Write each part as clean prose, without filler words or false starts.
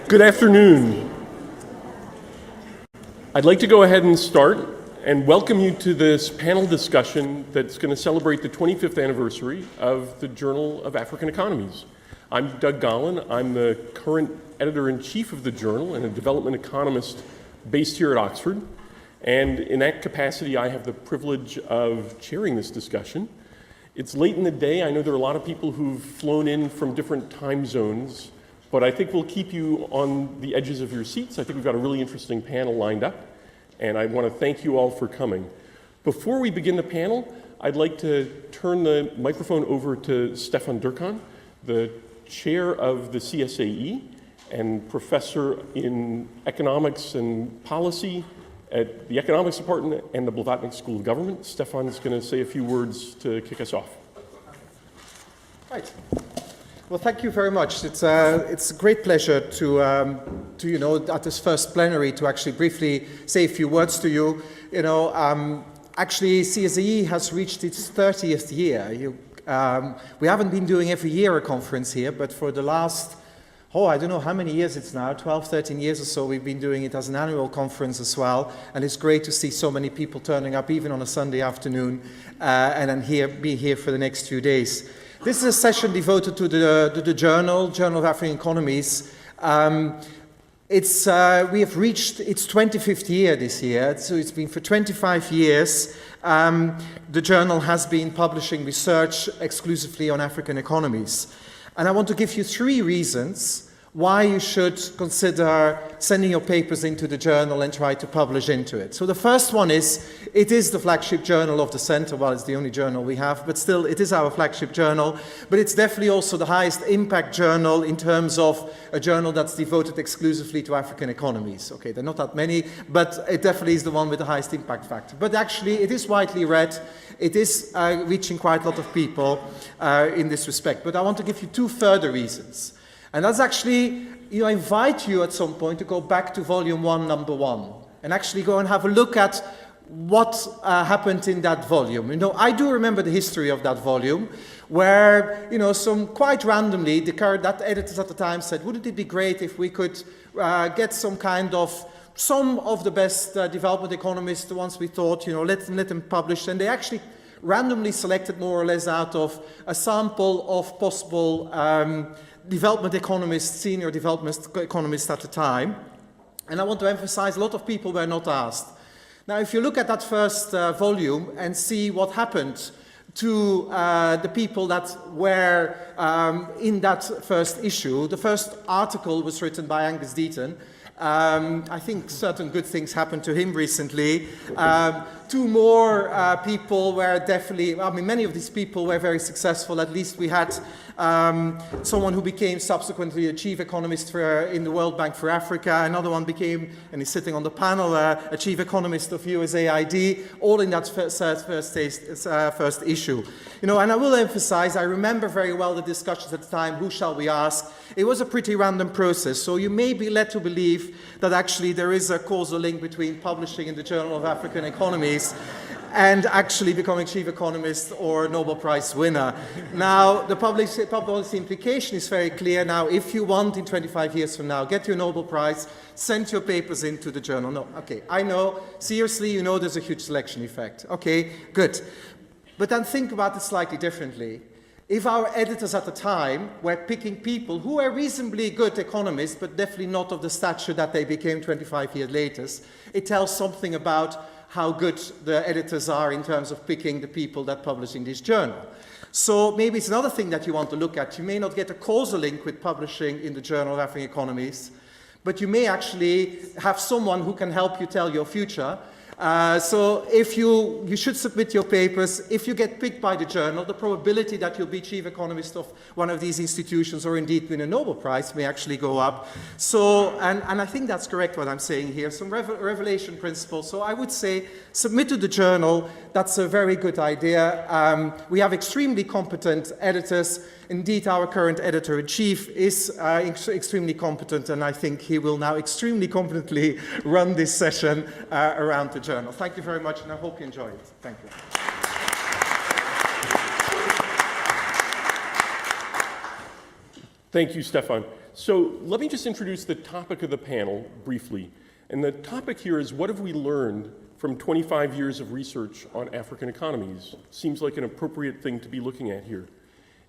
Good afternoon. I'd like to go ahead and start and welcome you to this panel discussion that's going to celebrate the 25th anniversary of the Journal of African Economies. I'm Doug Gollin. I'm the current editor-in-chief of the journal and a development economist based here at Oxford. And in that capacity, I have the privilege of chairing this discussion. It's late in the day. I know there are a lot of people who've flown in from different time zones, but I think we'll keep you on the edges of your seats. I think we've got a really interesting panel lined up, and I want to thank you all for coming. Before we begin the panel, I'd like to turn the microphone over to Stefan Durkan, the chair of the CSAE and professor in economics and policy at the Economics Department and the Blavatnik School of Government. Stefan's going to say a few words to kick us off. Right. Well, thank you very much. It's a great pleasure to at this first plenary to actually briefly say a few words to you. Actually, CSAE has reached its 30th year. We haven't been doing every year a conference here, but for the last I don't know how many years it's now, 12, 13 years or so, we've been doing it as an annual conference as well. And it's great to see so many people turning up, even on a Sunday afternoon, and then be here for the next few days. This is a session devoted to the Journal of African Economies. We have reached its 25th year this year, so it's been for 25 years. The journal has been publishing research exclusively on African economies. And I want to give you 3 reasons why you should consider sending your papers into the journal and try to publish into it. So the first one is, it is the flagship journal of the center. Well, it's the only journal we have, but still it is our flagship journal. But it's definitely also the highest impact journal in terms of a journal that's devoted exclusively to African economies. Okay, there are not that many, but it definitely is the one with the highest impact factor. But actually, it is widely read. It is reaching quite a lot of people in this respect. But I want to give you 2 further reasons. And that's actually, I invite you at some point to go back to volume 1, number 1, and actually go and have a look at what happened in that volume. I do remember the history of that volume, where, some quite randomly, that editors at the time said, wouldn't it be great if we could get some of the best development economists, the ones we thought, let them publish. And they actually randomly selected more or less out of a sample of possible development economists, senior development economists at the time. And I want to emphasize, a lot of people were not asked. Now, if you look at that first volume and see what happened to the people that were in that first issue, the first article was written by Augustin. I think certain good things happened to him recently. 2 more people were definitely, many of these people were very successful. At least we had someone who became subsequently a chief economist in the World Bank for Africa. Another one became, and he's sitting on the panel, a chief economist of USAID, all in that first issue. And I will emphasize, I remember very well the discussions at the time, who shall we ask? It was a pretty random process, so you may be led to believe that actually there is a causal link between publishing in the Journal of African Economies and actually becoming chief economist or Nobel Prize winner. Now, the policy implication is very clear. Now, if you want in 25 years from now, get your Nobel Prize, send your papers into the journal. No, okay, I know, seriously, there's a huge selection effect. Okay, good. But then think about it slightly differently. If our editors at the time were picking people who were reasonably good economists, but definitely not of the stature that they became 25 years later, it tells something about how good the editors are in terms of picking the people that publish in this journal. So maybe it's another thing that you want to look at. You may not get a causal link with publishing in the Journal of African Economies, but you may actually have someone who can help you tell your future. So if you should submit your papers. If you get picked by the journal, the probability that you'll be chief economist of one of these institutions or indeed win a Nobel Prize may actually go up. So, and I think that's correct what I'm saying here, some revelation principles. So I would say submit to the journal. That's a very good idea. We have extremely competent editors. Indeed, our current editor-in-chief is extremely competent, and I think he will now extremely competently run this session around the journal. Thank you very much, and I hope you enjoy it. Thank you. Thank you, Stefan. So let me just introduce the topic of the panel briefly. And the topic here is, what have we learned from 25 years of research on African economies? Seems like an appropriate thing to be looking at here.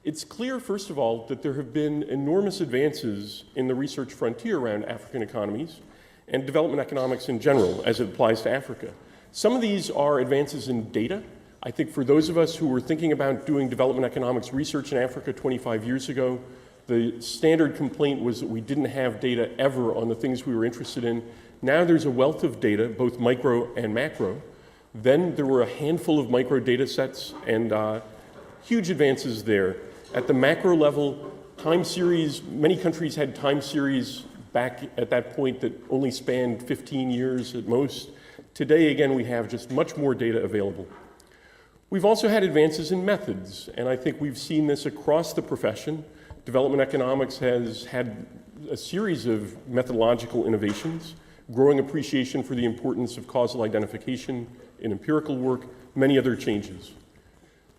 It's clear, first of all, that there have been enormous advances in the research frontier around African economies and development economics in general as it applies to Africa. Some of these are advances in data. I think for those of us who were thinking about doing development economics research in Africa 25 years ago, the standard complaint was that we didn't have data ever on the things we were interested in. Now there's a wealth of data, both micro and macro. Then there were a handful of micro data sets and huge advances there. At the macro level, time series, many countries had time series back at that point that only spanned 15 years at most. Today, again, we have just much more data available. We've also had advances in methods, and I think we've seen this across the profession. Development economics has had a series of methodological innovations, growing appreciation for the importance of causal identification in empirical work, many other changes.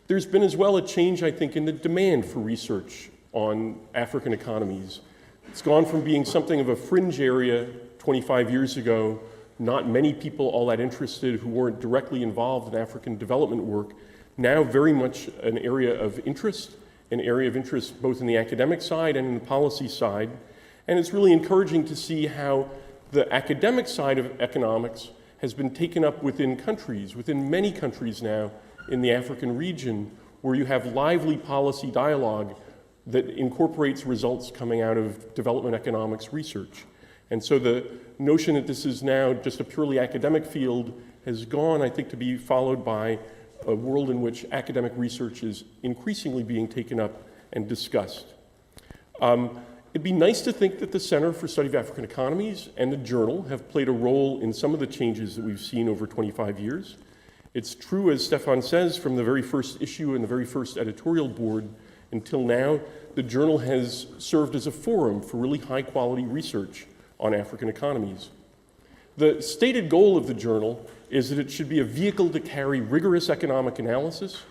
There's been as well a change, I think, in the demand for research on African economies. It's gone from being something of a fringe area 25 years ago, not many people all that interested who weren't directly involved in African development work, now very much an area of interest both in the academic side and in the policy side. And it's really encouraging to see how the academic side of economics has been taken up within many countries now in the African region, where you have lively policy dialogue that incorporates results coming out of development economics research. And so the notion that this is now just a purely academic field has gone, I think, to be followed by a world in which academic research is increasingly being taken up and discussed. It'd be nice to think that the Center for Study of African Economies and the journal have played a role in some of the changes that we've seen over 25 years. It's true, as Stefan says, from the very first issue and the very first editorial board until now, the journal has served as a forum for really high-quality research on African economies. The stated goal of the journal is that it should be a vehicle to carry rigorous economic analysis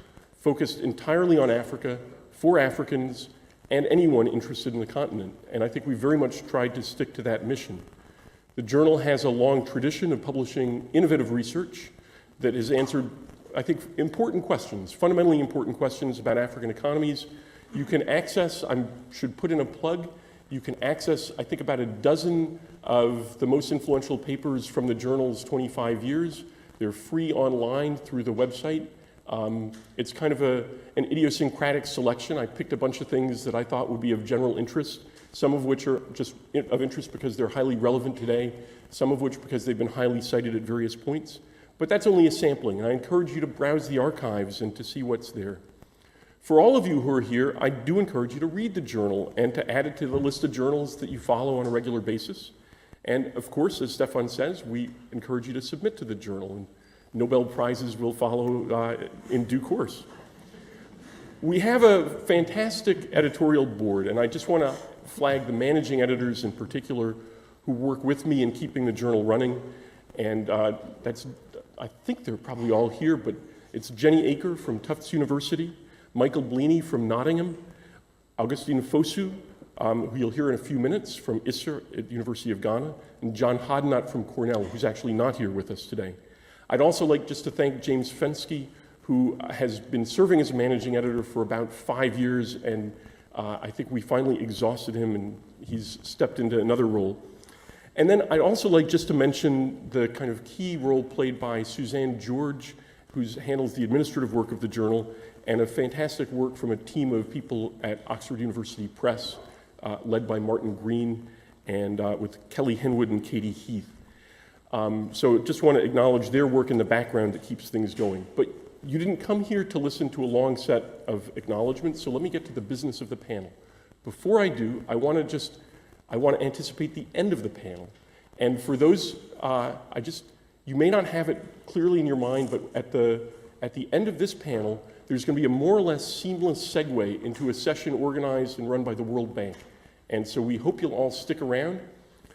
focused entirely on Africa, for Africans, and anyone interested in the continent. And I think we very much tried to stick to that mission. The journal has a long tradition of publishing innovative research that has answered, I think, important questions, fundamentally important questions about African economies. You can access, I should put in a plug, you can access, I think, about a dozen of the most influential papers from the journal's 25 years. They're free online through the website. It's kind of an idiosyncratic selection. I picked a bunch of things that I thought would be of general interest, some of which are just of interest because they're highly relevant today, some of which because they've been highly cited at various points. But that's only a sampling, and I encourage you to browse the archives and to see what's there. For all of you who are here, I do encourage you to read the journal and to add it to the list of journals that you follow on a regular basis. And of course, as Stefan says, we encourage you to submit to the journal, and Nobel Prizes will follow in due course. We have a fantastic editorial board, and I just want to flag the managing editors in particular who work with me in keeping the journal running. And I think they're probably all here, but it's Jenny Aker from Tufts University, Michael Blaney from Nottingham, Augustin Fosu, who you'll hear in a few minutes, from Isser at the University of Ghana, and John Hodnott from Cornell, who's actually not here with us today. I'd also like just to thank James Fenske, who has been serving as managing editor for about 5 years, and I think we finally exhausted him and he's stepped into another role. And then I'd also like just to mention the kind of key role played by Suzanne George, who handles the administrative work of the journal, and a fantastic work from a team of people at Oxford University Press, led by Martin Green, and with Kelly Henwood and Katie Heath. So just want to acknowledge their work in the background that keeps things going. But you didn't come here to listen to a long set of acknowledgments, so let me get to the business of the panel. Before I do, I want to anticipate the end of the panel. And for those, you may not have it clearly in your mind, but at the end of this panel, there's going to be a more or less seamless segue into a session organized and run by the World Bank. And so we hope you'll all stick around.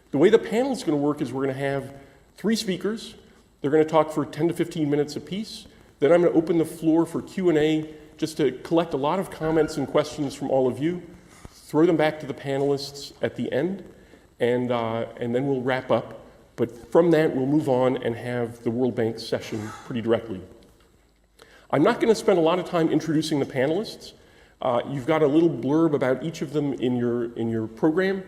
The way the panel is going to work is we're going to have 3 speakers. They're going to talk for 10 to 15 minutes apiece. Then I'm going to open the floor for Q&A just to collect a lot of comments and questions from all of you. throw them back to the panelists at the end, and then we'll wrap up. But from that, we'll move on and have the World Bank session pretty directly. I'm not going to spend a lot of time introducing the panelists. You've got a little blurb about each of them in your program.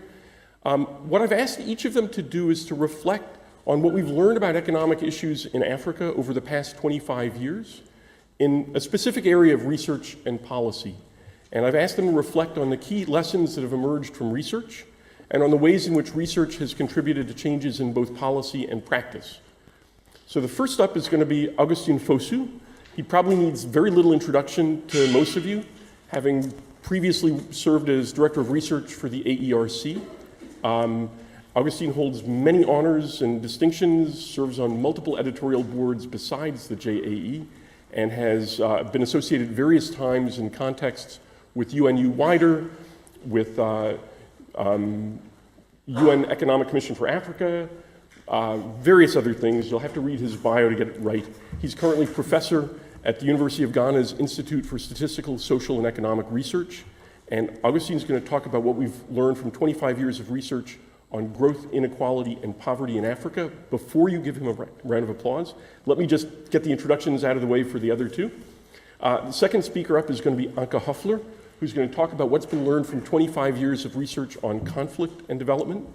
What I've asked each of them to do is to reflect on what we've learned about economic issues in Africa over the past 25 years in a specific area of research and policy. And I've asked them to reflect on the key lessons that have emerged from research and on the ways in which research has contributed to changes in both policy and practice. So the first up is going to be Augustin Fosu. He probably needs very little introduction to most of you, having previously served as Director of Research for the AERC. Augustin holds many honors and distinctions, serves on multiple editorial boards besides the JAE, and has been associated various times in contexts with UNU Wider, with UN Economic Commission for Africa, various other things. You'll have to read his bio to get it right. He's currently professor at the University of Ghana's Institute for Statistical, Social, and Economic Research. And Augustin's going to talk about what we've learned from 25 years of research on growth, inequality, and poverty in Africa. Before you give him a round of applause, let me just get the introductions out of the way for the other two. The second speaker up is going to be Akka Hoffler, who's going to talk about what's been learned from 25 years of research on conflict and development.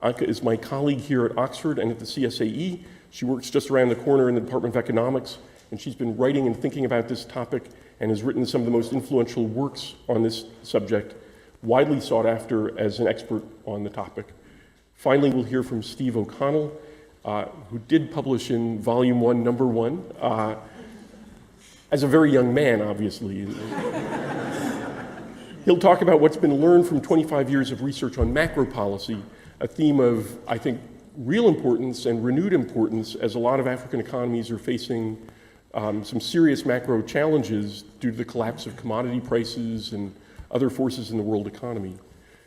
Anke is my colleague here at Oxford and at the CSAE. She works just around the corner in the Department of Economics, and she's been writing and thinking about this topic and has written some of the most influential works on this subject, widely sought after as an expert on the topic. Finally, we'll hear from Steve O'Connell, who did publish in Volume 1, Number 1, as a very young man, obviously. He'll talk about what's been learned from 25 years of research on macro policy, a theme of, I think, real importance and renewed importance as a lot of African economies are facing some serious macro challenges due to the collapse of commodity prices and other forces in the world economy.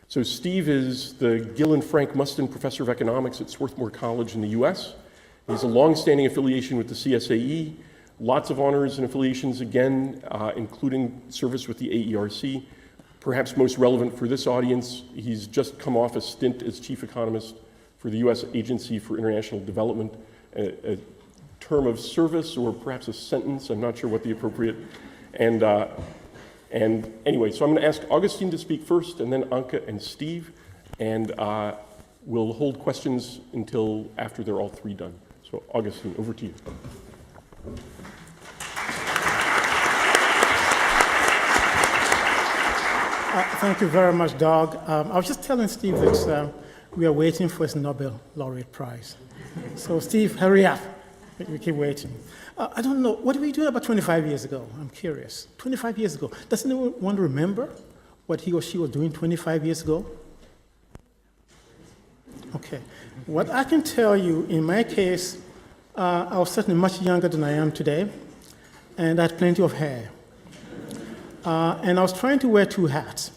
So Steve is the Gillen Frank Mustin Professor of Economics at Swarthmore College in the US. He has a long-standing affiliation with the CSAE, lots of honors and affiliations again, including service with the AERC. Perhaps most relevant for this audience, he's just come off a stint as chief economist for the US Agency for International Development, a term of service or perhaps a sentence, I'm not sure what the appropriate, and anyway, so I'm going to ask Augustin to speak first, and then Anke and Steve, and we'll hold questions until after they're all three done. So Augustin, over to you. Thank you very much, Doug. I was just telling Steve that we are waiting for his Nobel laureate prize. So Steve, hurry up. We keep waiting. I don't know, what did we do about 25 years ago? I'm curious. 25 years ago. Does anyone remember what he or she was doing 25 years ago? Okay. What I can tell you, in my case, I was certainly much younger than I am today, and I had plenty of hair. And I was trying to wear two hats.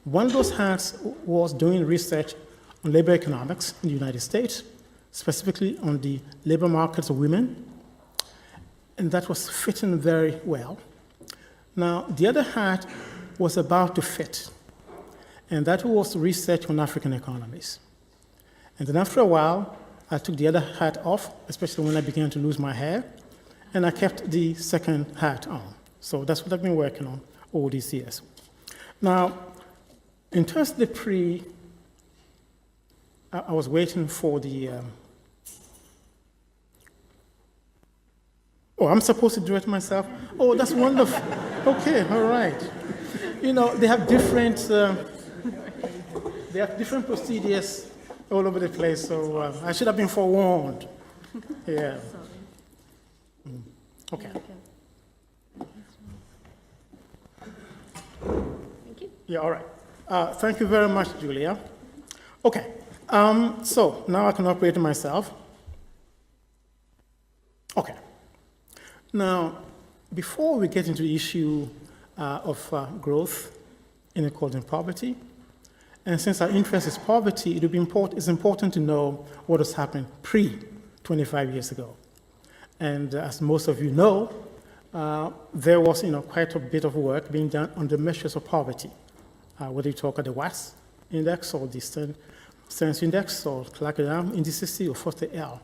One of those hats was doing research on labor economics in the United States, specifically on the labor markets of women, and that was fitting very well. Now, the other hat was about to fit, and that was research on African economies. And then after a while, I took the other hat off, especially when I began to lose my hair, and I kept the second hat on. So that's what I've been working on all these years. Now, in terms of the I was waiting for the, oh, I'm supposed to do it myself? Oh, that's wonderful. Okay, all right. You know, they have different procedures all over the place, so I should have been forewarned. Yeah. Okay. Thank you. Yeah, all right. Thank you very much, Julia. Okay, so now I can operate myself. Okay. Now, before we get into the issue of growth, inequality, and poverty, and since our interest is poverty, it's important to know what was happening pre-25 years ago. And as most of you know, there was quite a bit of work being done on the measures of poverty whether you talk at the WAS index or the Stern's index or Clark-Down indices or Foster-L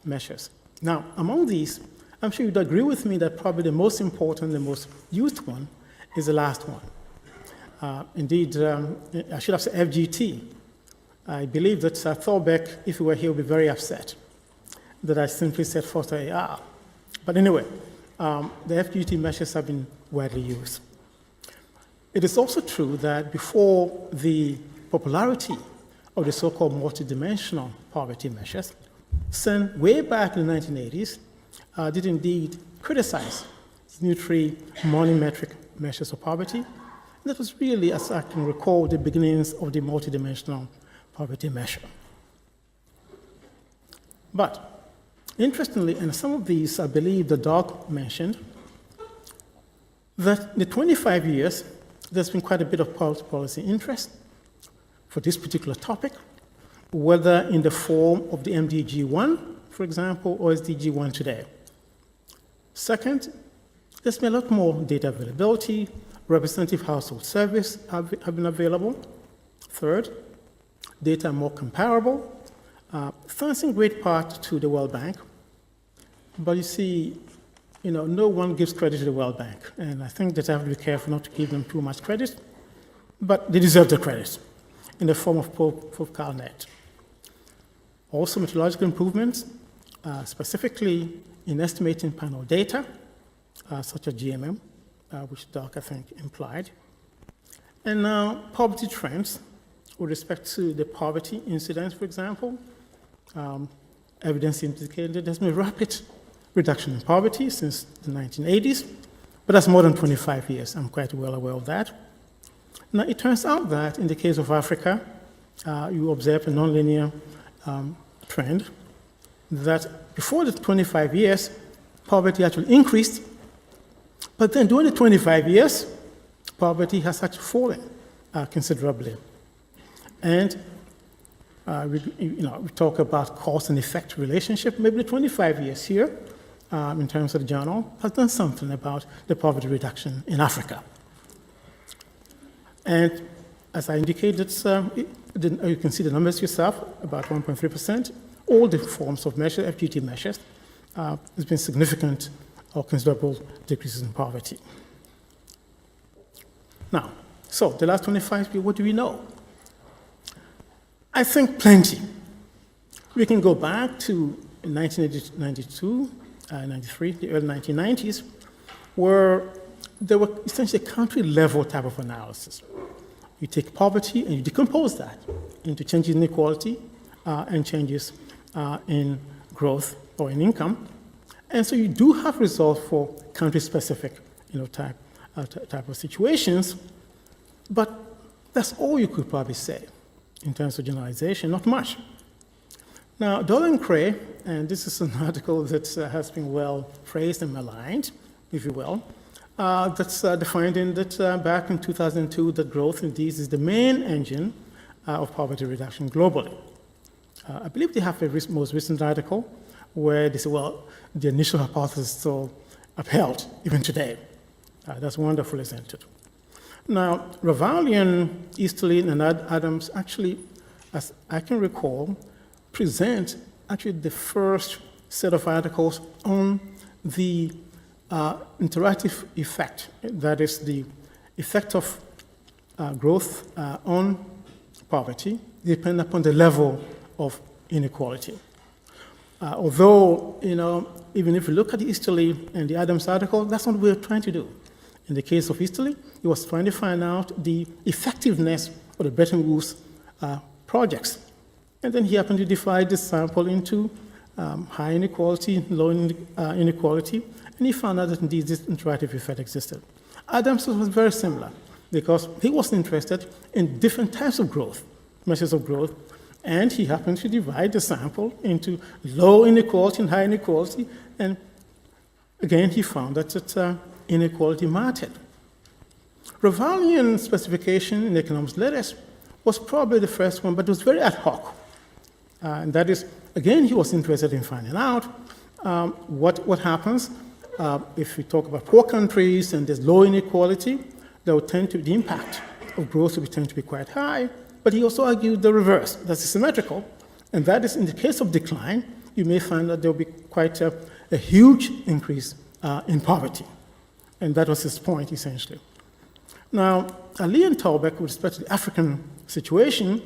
measures. Now, among these, I'm sure you'd agree with me that probably the most important, the most used one is the last one. Indeed, I should have said FGT. I believe that Thorbeck, if he were here, would be very upset that I simply said Foster AR. But anyway, the FGT measures have been widely used. It is also true that before the popularity of the so-called multidimensional poverty measures, CEN, way back in the 1980s, did indeed criticize the new three monometric measures of poverty. And that was really, as I can recall, the beginnings of the multidimensional poverty measure. But interestingly, and some of these I believe the doc mentioned, that in the 25 years, there's been quite a bit of policy interest for this particular topic, whether in the form of the MDG-1, for example, or SDG-1 today. Second, there's been a lot more data availability, representative household surveys have been available. Third, data are more comparable, thanks in great part to the World Bank. But you see, no one gives credit to the World Bank, and I think that I have to be careful not to give them too much credit, but they deserve the credit in the form of POCALNet. Also, methodological improvements, specifically in estimating panel data, such as GMM, which Doc, I think, implied. And now, poverty trends with respect to the poverty incidence, for example. Evidence indicated there's been a rapid reduction in poverty since the 1980s, but that's more than 25 years. I'm quite well aware of that. Now, it turns out that in the case of Africa, you observe a nonlinear trend that before the 25 years, poverty actually increased, but then during the 25 years, poverty has actually fallen considerably. And we talk about cause and effect relationship. Maybe the 25 years here, in terms of the journal, has done something about the poverty reduction in Africa. And as I indicated, you can see the numbers yourself, about 1.3%. All the forms of measure, FGT measures, there's been significant or considerable decreases in poverty. Now, so the last 25 years, what do we know? I think plenty. We can go back to 1992, 93, the early 1990s, where there were essentially a country-level type of analysis. You take poverty and you decompose that into changes in inequality and changes in growth or in income. And so you do have results for country-specific type of situations, but that's all you could probably say in terms of generalization, not much. Now, Doll and Cray, and this is an article that has been well phrased and maligned, if you will, that's the finding that back in 2002, that growth indeed is the main engine of poverty reduction globally. I believe they have a most recent article where they say, well, the initial hypothesis is still upheld, even today. That's wonderful, isn't it? Now, Ravalian, Easterlin, and Adams actually, as I can recall, present actually the first set of articles on the interactive effect, that is the effect of growth on poverty, depending upon the level of inequality. Although, even if you look at the Easterly and the Adams article, that's not what we're trying to do. In the case of Easterly, he was trying to find out the effectiveness of the Bretton Woods projects. And then he happened to divide the sample into high inequality, low inequality, and he found out that indeed this interactive effect existed. Adams was very similar because he was interested in different types of growth, measures of growth, and he happened to divide the sample into low inequality and high inequality, and again, he found that inequality mattered. Ravalian specification in Economies letters was probably the first one, but it was very ad hoc. And that is, again, he was interested in finding out what happens if we talk about poor countries and there's low inequality, there would tend to be the impact of growth would tend to be quite high, but he also argued the reverse, that's symmetrical, and that is in the case of decline, you may find that there will be quite a huge increase in poverty. And that was his point, essentially. Now, Lee and Tolbeck, with respect to the African situation,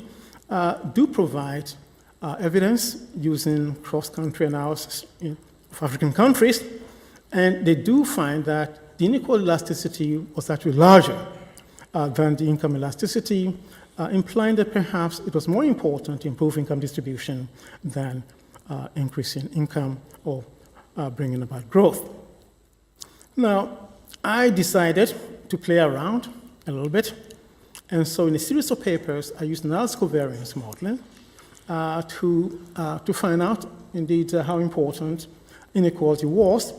do provide evidence using cross-country analysis of African countries, and they do find that the inequality elasticity was actually larger than the income elasticity, implying that perhaps it was more important to improve income distribution than increasing income or bringing about growth. Now, I decided to play around a little bit, and so in a series of papers, I used analytical variance modeling to find out, indeed, how important inequality was.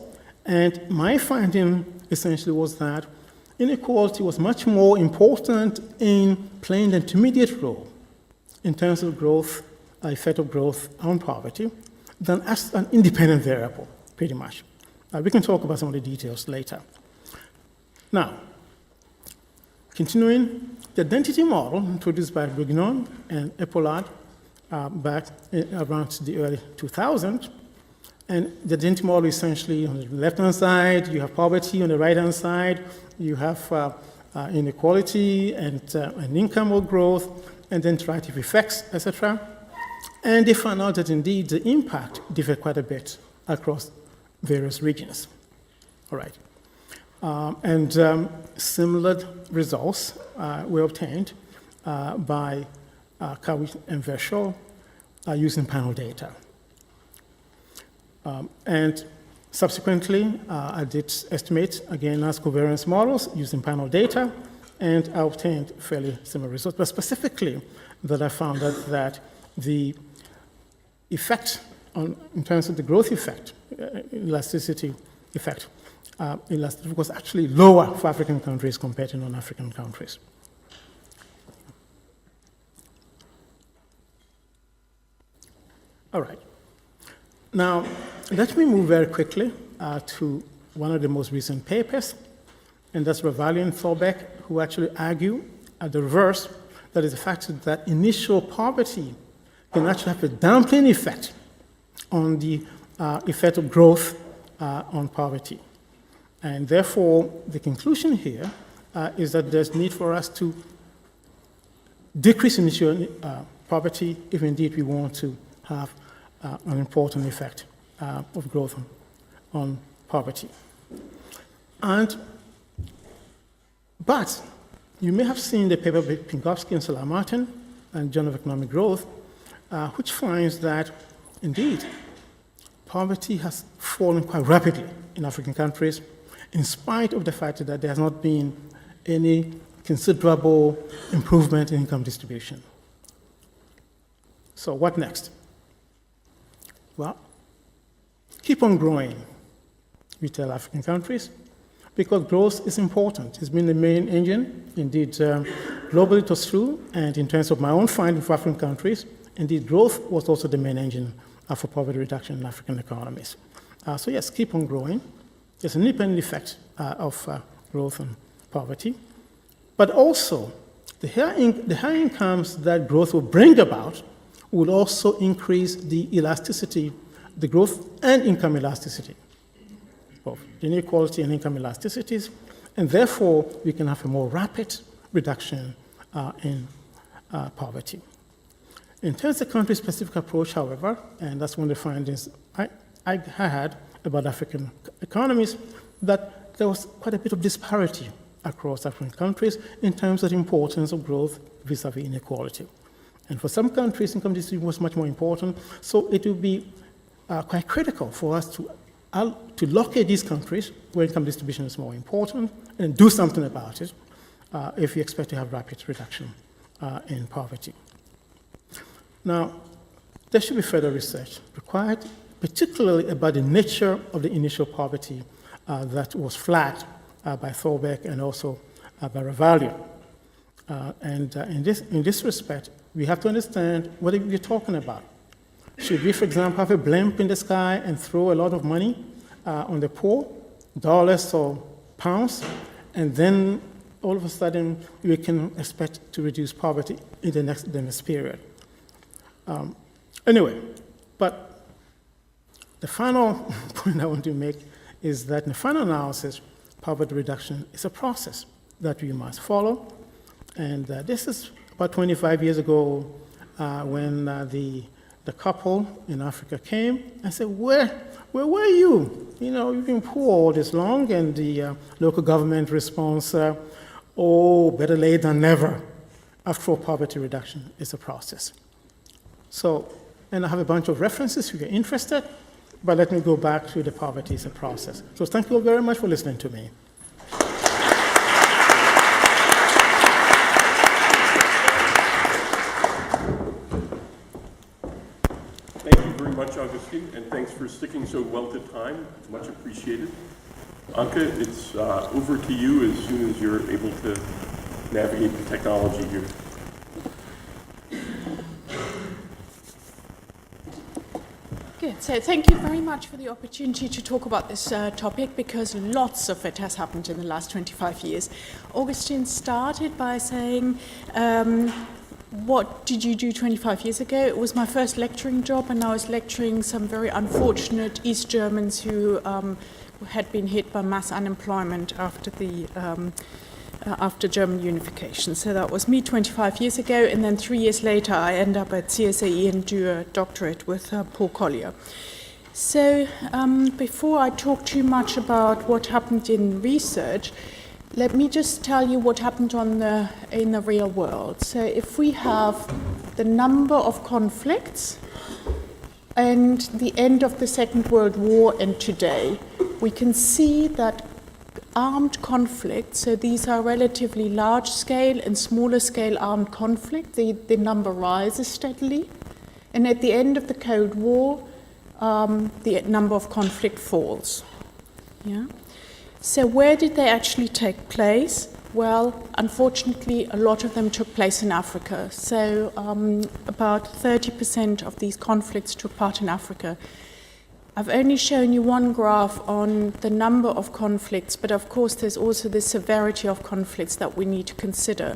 And my finding essentially was that inequality was much more important in playing the intermediate role in terms of growth, effect of growth on poverty, than as an independent variable, pretty much. We can talk about some of the details later. Now, continuing, the identity model introduced by Bourguignon and Epaulard back around the early 2000s, and the identity model essentially on the left-hand side, you have poverty, on the right-hand side, you have inequality and income or growth, and then interactive effects, etc. And they found out that indeed the impact differed quite a bit across various regions. All right. Similar results were obtained by Cowie and Verschow using panel data. And subsequently, I did estimate, again, as covariance models using panel data, and I obtained fairly similar results. But specifically, that I found that the effect in terms of the growth effect, elasticity effect, elasticity was actually lower for African countries compared to non-African countries. All right. Now, let me move very quickly to one of the most recent papers, and that's Ravalli and Thorbecke, who actually argue at the reverse, that is the fact that initial poverty can actually have a dampening effect on the effect of growth on poverty. And therefore, the conclusion here is that there's need for us to decrease initial poverty if indeed we want to have an important effect of growth on poverty. But you may have seen the paper by Pinkowski and Salah Martin and Journal of Economic Growth, which finds that indeed poverty has fallen quite rapidly in African countries, in spite of the fact that there has not been any considerable improvement in income distribution. So what next? Well, keep on growing, we tell African countries, because growth is important. It's been the main engine. Indeed, globally it was true, and in terms of my own finding for African countries, indeed growth was also the main engine for poverty reduction in African economies. So yes, keep on growing. There's an independent effect of growth and poverty. But also, the higher incomes that growth will bring about will also increase the elasticity, the growth and income elasticity, both inequality and income elasticities, and therefore we can have a more rapid reduction in poverty. In terms of country-specific approach, however, and that's one of the findings I had about African economies, that there was quite a bit of disparity across African countries in terms of the importance of growth vis-a-vis inequality. And for some countries, income distribution was much more important, so it would be quite critical for us to locate these countries where income distribution is more important and do something about it if we expect to have rapid reduction in poverty. Now, there should be further research required, particularly about the nature of the initial poverty that was flagged by Thorbecke and also by Ravalli. In this respect, we have to understand what we're talking about. Should we, for example, have a blimp in the sky and throw a lot of money on the poor, dollars or pounds, and then all of a sudden we can expect to reduce poverty in the next period. Anyway, but the final point I want to make is that in the final analysis, poverty reduction is a process that we must follow. And this is about 25 years ago when the couple in Africa came and said, where were you? You know, you've been poor all this long. And the local government response, oh, better late than never. After all, poverty reduction is a process. So, and I have a bunch of references if you're interested, but let me go back to the poverty is a process. So thank you all very much for listening to me. Thank you very much, Augustin, and thanks for sticking so well to time. Much appreciated. Anke, it's over to you as soon as you're able to navigate the technology here. Good. So thank you very much for the opportunity to talk about this topic, because lots of it has happened in the last 25 years. Augustin started by saying, what did you do 25 years ago? It was my first lecturing job, and I was lecturing some very unfortunate East Germans who had been hit by mass unemployment after German unification. So that was me 25 years ago, and then 3 years later I end up at JAE and do a doctorate with Paul Collier. So before I talk too much about what happened in research, let me just tell you what happened in the real world. So if we have the number of conflicts and the end of the Second World War and today, we can see that armed conflict, so these are relatively large scale and smaller scale armed conflict, the number rises steadily. And at the end of the Cold War, the number of conflict falls. Yeah? So where did they actually take place? Well, unfortunately, a lot of them took place in Africa. So about 30% of these conflicts took part in Africa. I've only shown you one graph on the number of conflicts, but of course there's also the severity of conflicts that we need to consider.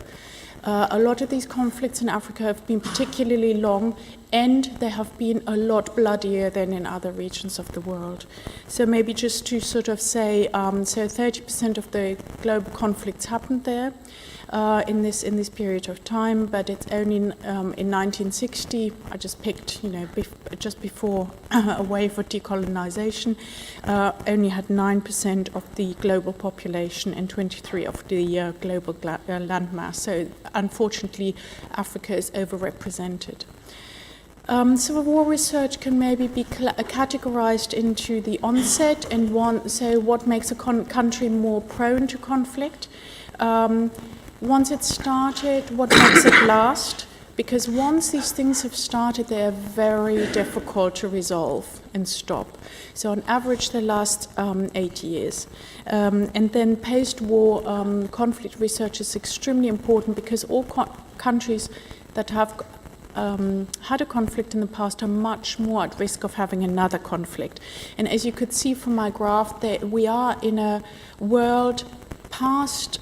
A lot of these conflicts in Africa have been particularly long, and they have been a lot bloodier than in other regions of the world. So maybe just to sort of say, so 30% of the global conflicts happened there in this period of time, but it's only in 1960, I just picked, just before a wave of decolonization, only had 9% of the global population and 23% of the global landmass. So unfortunately, Africa is overrepresented. Civil war research can maybe be categorized into the onset and so what makes a country more prone to conflict. Once it's started, what makes it last? Because once these things have started, they are very difficult to resolve and stop. So on average, they last 8 years. And then post-war conflict research is extremely important, because all countries that have had a conflict in the past are much more at risk of having another conflict. And as you could see from my graph, we are in a world past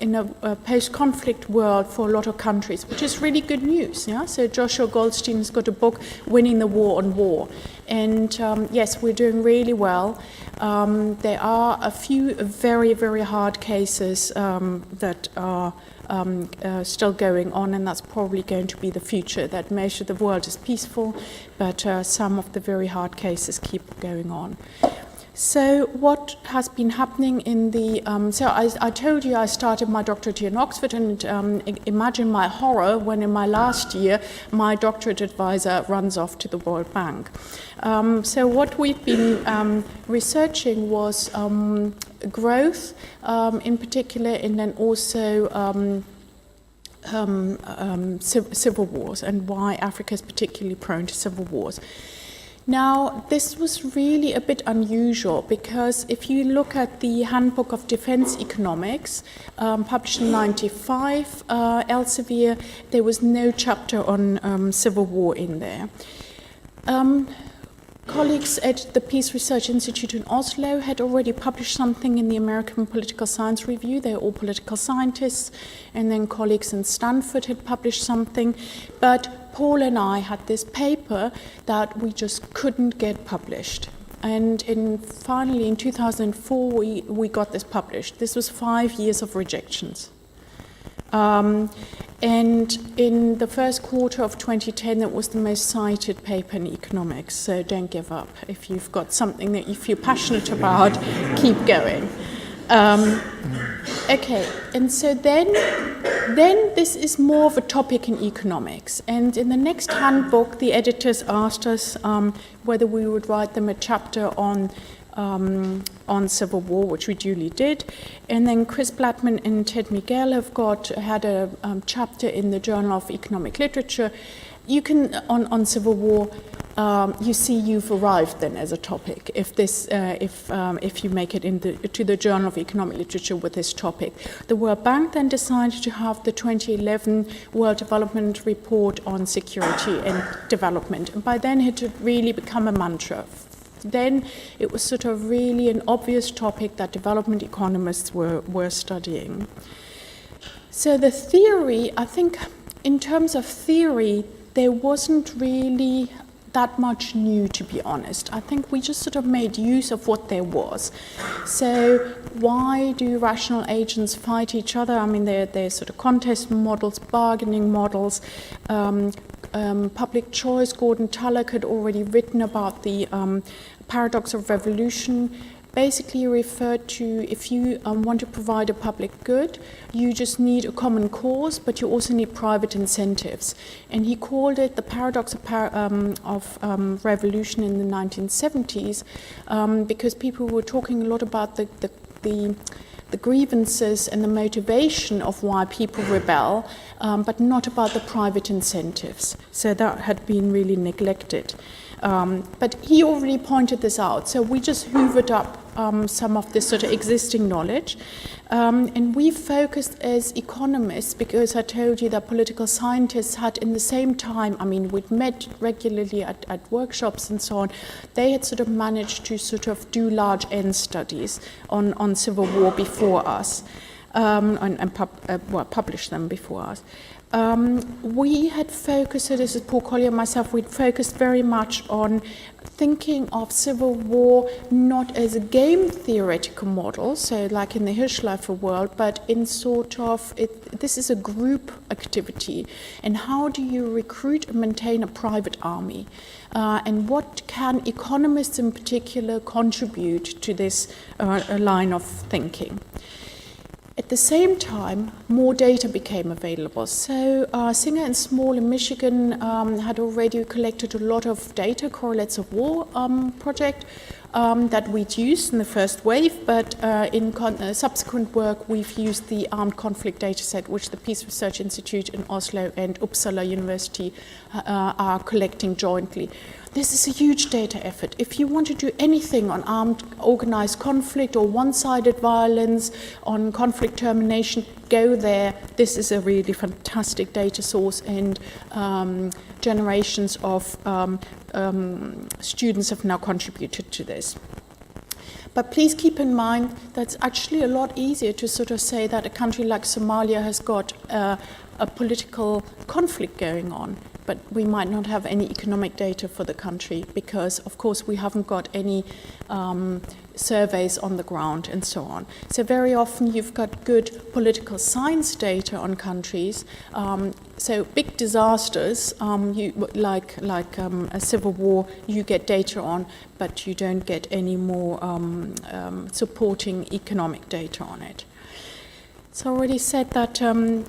in a post-conflict world for a lot of countries, which is really good news. Yeah? So Joshua Goldstein's got a book, Winning the War on War. And yes, we're doing really well. There are a few very, very hard cases that are still going on, and that's probably going to be the future, that most of the world is peaceful, but some of the very hard cases keep going on. So what has been happening in the... so I told you I started my doctorate here in Oxford, and imagine my horror when in my last year my doctorate advisor runs off to the World Bank. So what we've been researching was growth in particular, and then also civil wars, and why Africa is particularly prone to civil wars. Now, this was really a bit unusual, because if you look at the Handbook of Defense Economics, published in 1995, Elsevier, there was no chapter on civil war in there. colleagues at the Peace Research Institute in Oslo had already published something in the American Political Science Review. They're all political scientists. And then colleagues in Stanford had published something. But Paul and I had this paper that we just couldn't get published. And finally, in 2004, we got this published. This was 5 years of rejections. And in the first quarter of 2010, it was the most cited paper in economics. So don't give up. If you've got something that you feel passionate about, keep going. Okay, and so then this is more of a topic in economics. And in the next handbook, the editors asked us whether we would write them a chapter on civil war, which we duly did. And then Chris Blattman and Ted Miguel had a chapter in the Journal of Economic Literature. You can, on civil war, you see you've arrived then as a topic if you make it to the Journal of Economic Literature with this topic. The World Bank then decided to have the 2011 World Development Report on Security and Development. And by then it had really become a mantra. Then it was sort of really an obvious topic that development economists were studying. So the theory, I think in terms of theory, there wasn't really that much new, to be honest. I think we just sort of made use of what there was. So why do rational agents fight each other? I mean, they're sort of contest models, bargaining models, public choice. Gordon Tullock had already written about the paradox of revolution. Basically referred to if you want to provide a public good, you just need a common cause, but you also need private incentives. And he called it the paradox of revolution in the 1970s because people were talking a lot about the grievances and the motivation of why people rebel, but not about the private incentives. So that had been really neglected. But he already pointed this out. So we just hoovered up some of this sort of existing knowledge. And we focused as economists, because I told you that political scientists had in the same time, I mean, we'd met regularly at workshops and so on, they had sort of managed to sort of do large N studies on civil war before us, and publish them before us. We had focused, so this is Paul Collier and myself, we'd focused very much on thinking of civil war not as a game theoretical model, so like in the Hirschleifer world, but in sort of, this is a group activity. And how do you recruit and maintain a private army? And what can economists in particular contribute to this line of thinking? At the same time, more data became available. So Singer and Small in Michigan had already collected a lot of data, Correlates of War project, that we'd used in the first wave, but in subsequent work we've used the Armed Conflict Dataset, which the Peace Research Institute in Oslo and Uppsala University are collecting jointly. This is a huge data effort. If you want to do anything on armed organized conflict or one-sided violence, on conflict termination, go there. This is a really fantastic data source, and generations of students have now contributed to this. But please keep in mind that's actually a lot easier to sort of say that a country like Somalia has got a political conflict going on, but we might not have any economic data for the country because, of course, we haven't got any surveys on the ground and so on. So very often you've got good political science data on countries. So big disasters, like a civil war, you get data on, but you don't get any more supporting economic data on it. So I already said that so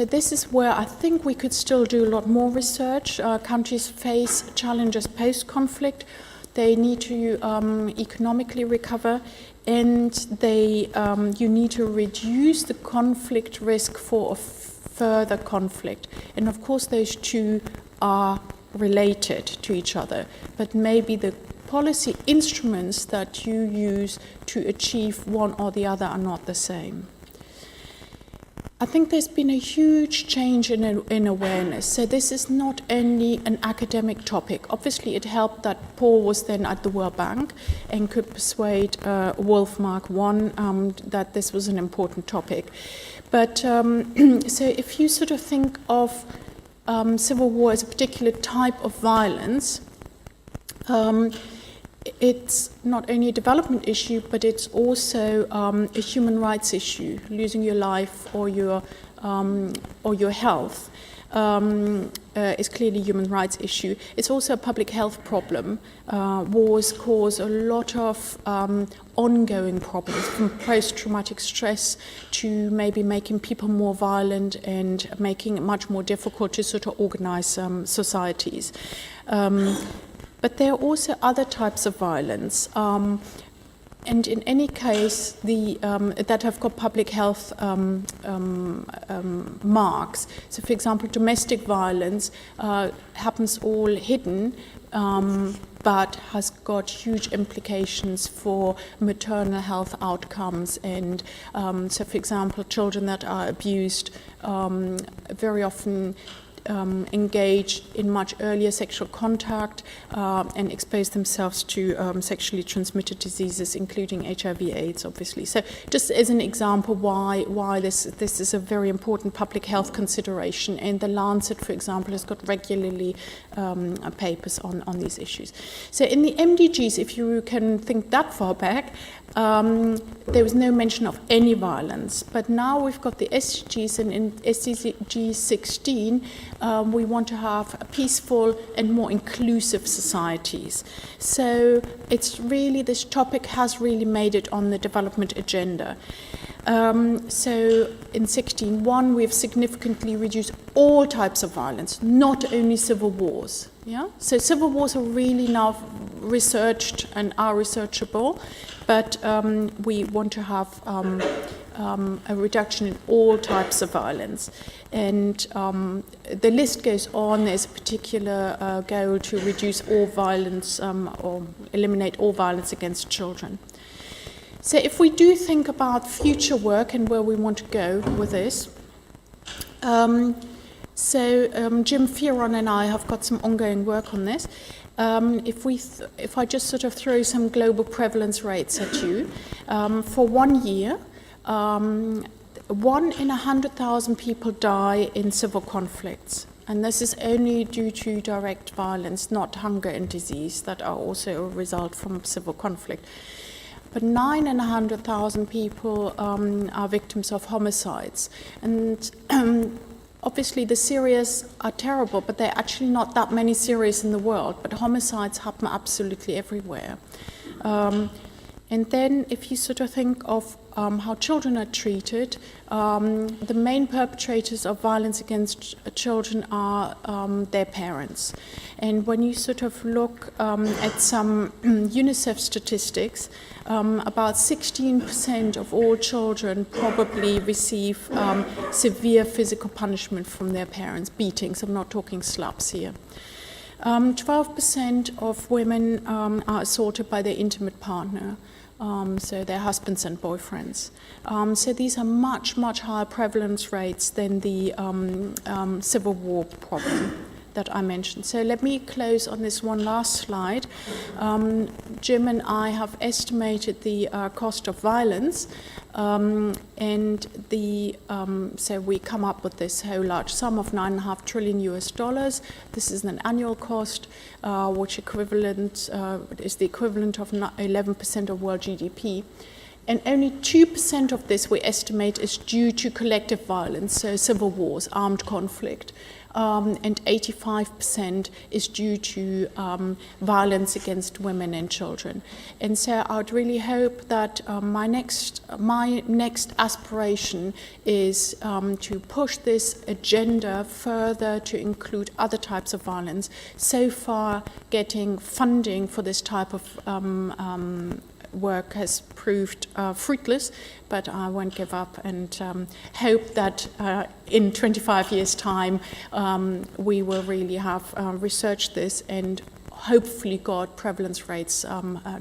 this is where I think we could still do a lot more research. Countries face challenges post-conflict. They need to economically recover, and you need to reduce the conflict risk for a further conflict. And of course those two are related to each other, but maybe the policy instruments that you use to achieve one or the other are not the same. I think there's been a huge change in awareness. So this is not only an academic topic. Obviously, it helped that Paul was then at the World Bank and could persuade Wolfmark I that this was an important topic. But so if you sort of think of civil war as a particular type of violence, it's not only a development issue, but it's also a human rights issue. Losing your life or your health is clearly a human rights issue. It's also a public health problem. Wars cause a lot of ongoing problems, from post-traumatic stress to maybe making people more violent and making it much more difficult to sort of organize societies. But there are also other types of violence, and in any case, that have got public health marks. So, for example, domestic violence happens all hidden, but has got huge implications for maternal health outcomes. And so, for example, children that are abused very often engage in much earlier sexual contact and expose themselves to sexually transmitted diseases, including HIV/AIDS, obviously. So, just as an example, why this is a very important public health consideration. And the Lancet, for example, has got regularly papers on these issues. So, in the MDGs, if you can think that far back, there was no mention of any violence. But now we've got the SDGs, and in SDG 16, we want to have peaceful and more inclusive societies. So it's really, this topic has really made it on the development agenda. So in 16.1, we have significantly reduced all types of violence, not only civil wars. Yeah? So civil wars are really now researched and are researchable, but we want to have a reduction in all types of violence. And the list goes on. There's a particular goal to reduce all violence or eliminate all violence against children. So if we do think about future work and where we want to go with this, Jim Fearon and I have got some ongoing work on this. If I just sort of throw some global prevalence rates at you, for 1 year, 1 in 100,000 people die in civil conflicts. And this is only due to direct violence, not hunger and disease, that are also a result from civil conflict. But 9 in 100,000 people are victims of homicides. And obviously the Syrians are terrible, but there are actually not that many Syrians in the world. But homicides happen absolutely everywhere. And then if you sort of think of how children are treated, the main perpetrators of violence against children are their parents. And when you sort of look at some UNICEF statistics, about 16% of all children probably receive severe physical punishment from their parents, beatings. I'm not talking slaps here. 12% of women are assaulted by their intimate partner. So their husbands and boyfriends. So these are much, much higher prevalence rates than the civil war problem that I mentioned. So let me close on this one last slide. Jim and I have estimated the cost of violence, and so we come up with this whole large sum of $9.5 trillion US. This is an annual cost, which is the equivalent of 11% of world GDP. And only 2% of this we estimate is due to collective violence, so civil wars, armed conflict. And 85% is due to violence against women and children. And so I would really hope that my next aspiration is to push this agenda further to include other types of violence. So far, getting funding for this type of work has proved fruitless, but I won't give up, and hope that in 25 years' time we will really have researched this and hopefully got prevalence rates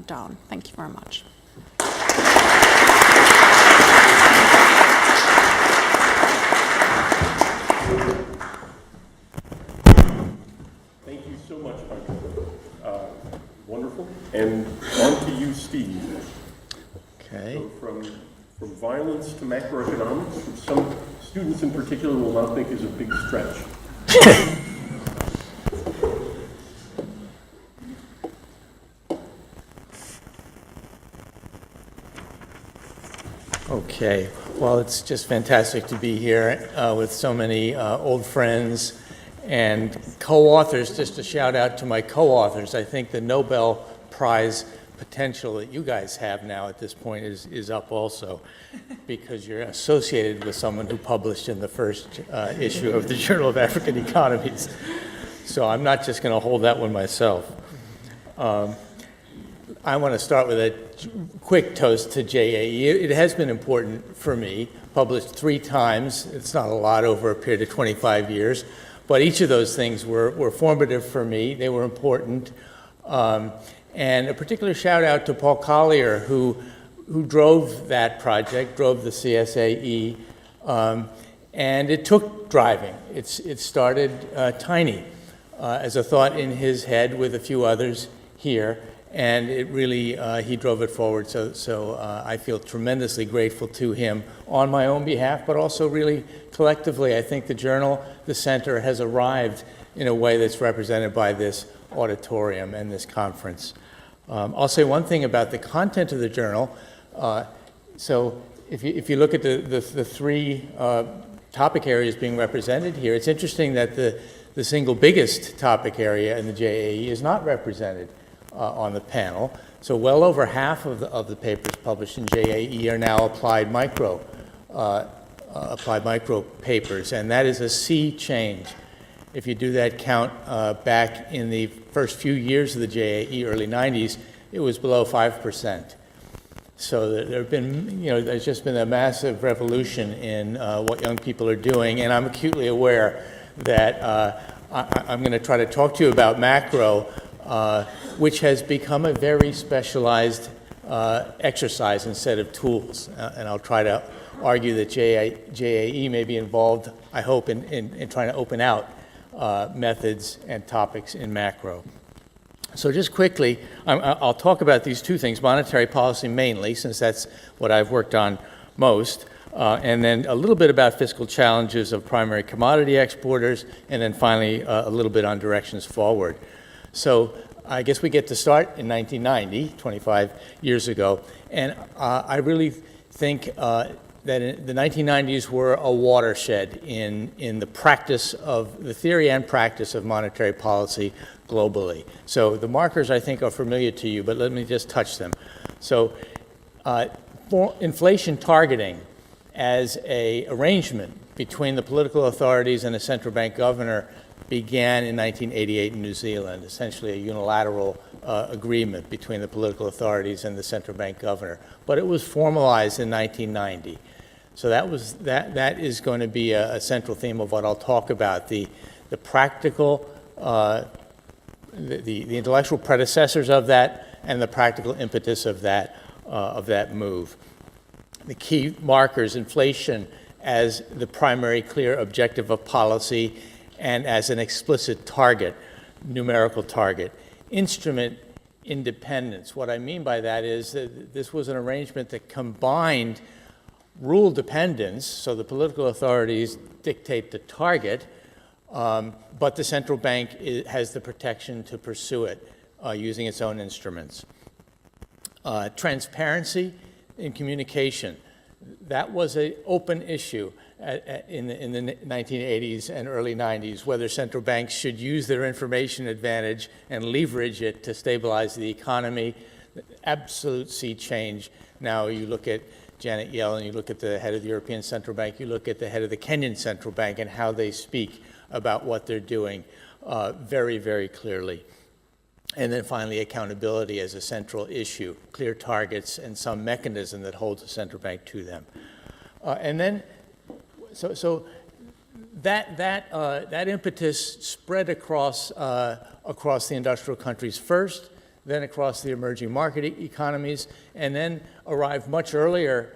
down. Thank you very much. And on to you, Steve. Okay. So from violence to macroeconomics, which some students in particular will not think is a big stretch. Okay, well, it's just fantastic to be here with so many old friends and co-authors. Just a shout out to my co-authors. I think the Nobel Prize potential that you guys have now at this point is up also, because you're associated with someone who published in the first issue of the Journal of African Economies. So I'm not just going to hold that one myself. I want to start with a quick toast to JAE. It has been important for me, published 3 times. It's not a lot over a period of 25 years, but each of those things were formative for me. They were important. And a particular shout out to Paul Collier, who drove that project, drove the CSAE, and it took driving. It started tiny as a thought in his head with a few others here. And it really, he drove it forward, so I feel tremendously grateful to him on my own behalf, but also really collectively. I think the journal, the center, has arrived in a way that's represented by this auditorium and this conference. I'll say one thing about the content of the journal. So if you look at the 3 topic areas being represented here, it's interesting that the single biggest topic area in the JAE is not represented on the panel. So well over half of the papers published in JAE are now applied micro papers, and that is a sea change. If you do that count back in the first few years of the JAE, early 90s, it was below 5%. So there have been, there's just been a massive revolution in what young people are doing, and I'm acutely aware that I'm going to try to talk to you about macro, which has become a very specialized exercise and set of tools. And I'll try to argue that JAE may be involved, I hope, in trying to open out methods and topics in macro. So just quickly, I'll talk about these 2 things, monetary policy mainly, since that's what I've worked on most, and then a little bit about fiscal challenges of primary commodity exporters, and then finally a little bit on directions forward. So I guess we get to start in 1990, 25 years ago, and I really think that the 1990s were a watershed in the practice of the theory and practice of monetary policy globally. So the markers, I think, are familiar to you, but let me just touch them. So for inflation targeting as an arrangement between the political authorities and the central bank governor began in 1988 in New Zealand, essentially a unilateral agreement between the political authorities and the central bank governor. But it was formalized in 1990. So that is going to be a central theme of what I'll talk about, the practical, the intellectual predecessors of that, and the practical impetus of that move. The key markers: inflation as the primary clear objective of policy and as an explicit target, numerical target. Instrument independence. What I mean by that is that this was an arrangement that combined rule dependence, so the political authorities dictate the target, but the central bank has the protection to pursue it using its own instruments. Transparency in communication. That was an open issue in the 1980s and early 90s, whether central banks should use their information advantage and leverage it to stabilize the economy. Absolute sea change. Now you look at Janet Yellen, you look at the head of the European Central Bank, you look at the head of the Kenyan Central Bank and how they speak about what they're doing very, very clearly. And then finally, accountability as a central issue, clear targets and some mechanism that holds the central bank to them. And then, so that impetus spread across the industrial countries first, then across the emerging market economies, and then arrived much earlier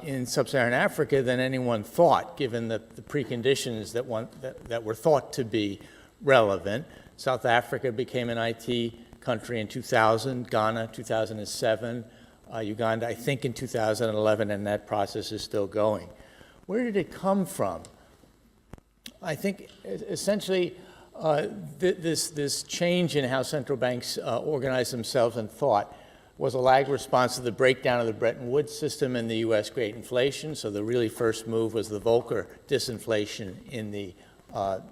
in sub-Saharan Africa than anyone thought, given the preconditions that were thought to be relevant. South Africa became an IT country in 2000, Ghana 2007, Uganda I think in 2011, and that process is still going. Where did it come from? I think essentially this change in how central banks organize themselves and thought was a lag response to the breakdown of the Bretton Woods system and the U.S. great inflation. So the really first move was the Volcker disinflation in the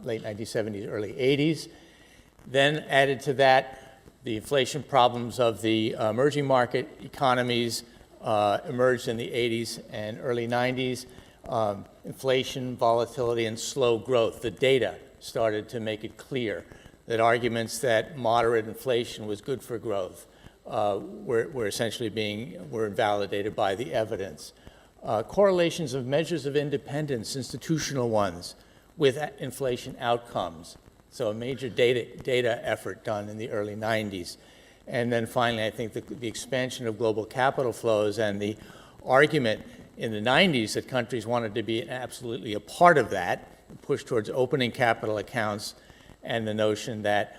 late 1970s, early 80s. Then added to that, the inflation problems of the emerging market economies emerged in the 80s and early 90s. Inflation, volatility, and slow growth. The data started to make it clear that arguments that moderate inflation was good for growth were essentially were invalidated by the evidence. Correlations of measures of independence, institutional ones, with inflation outcomes. So a major data effort done in the early 90s. And then finally, I think the expansion of global capital flows and the argument in the 90s that countries wanted to be absolutely a part of that, push towards opening capital accounts, and the notion that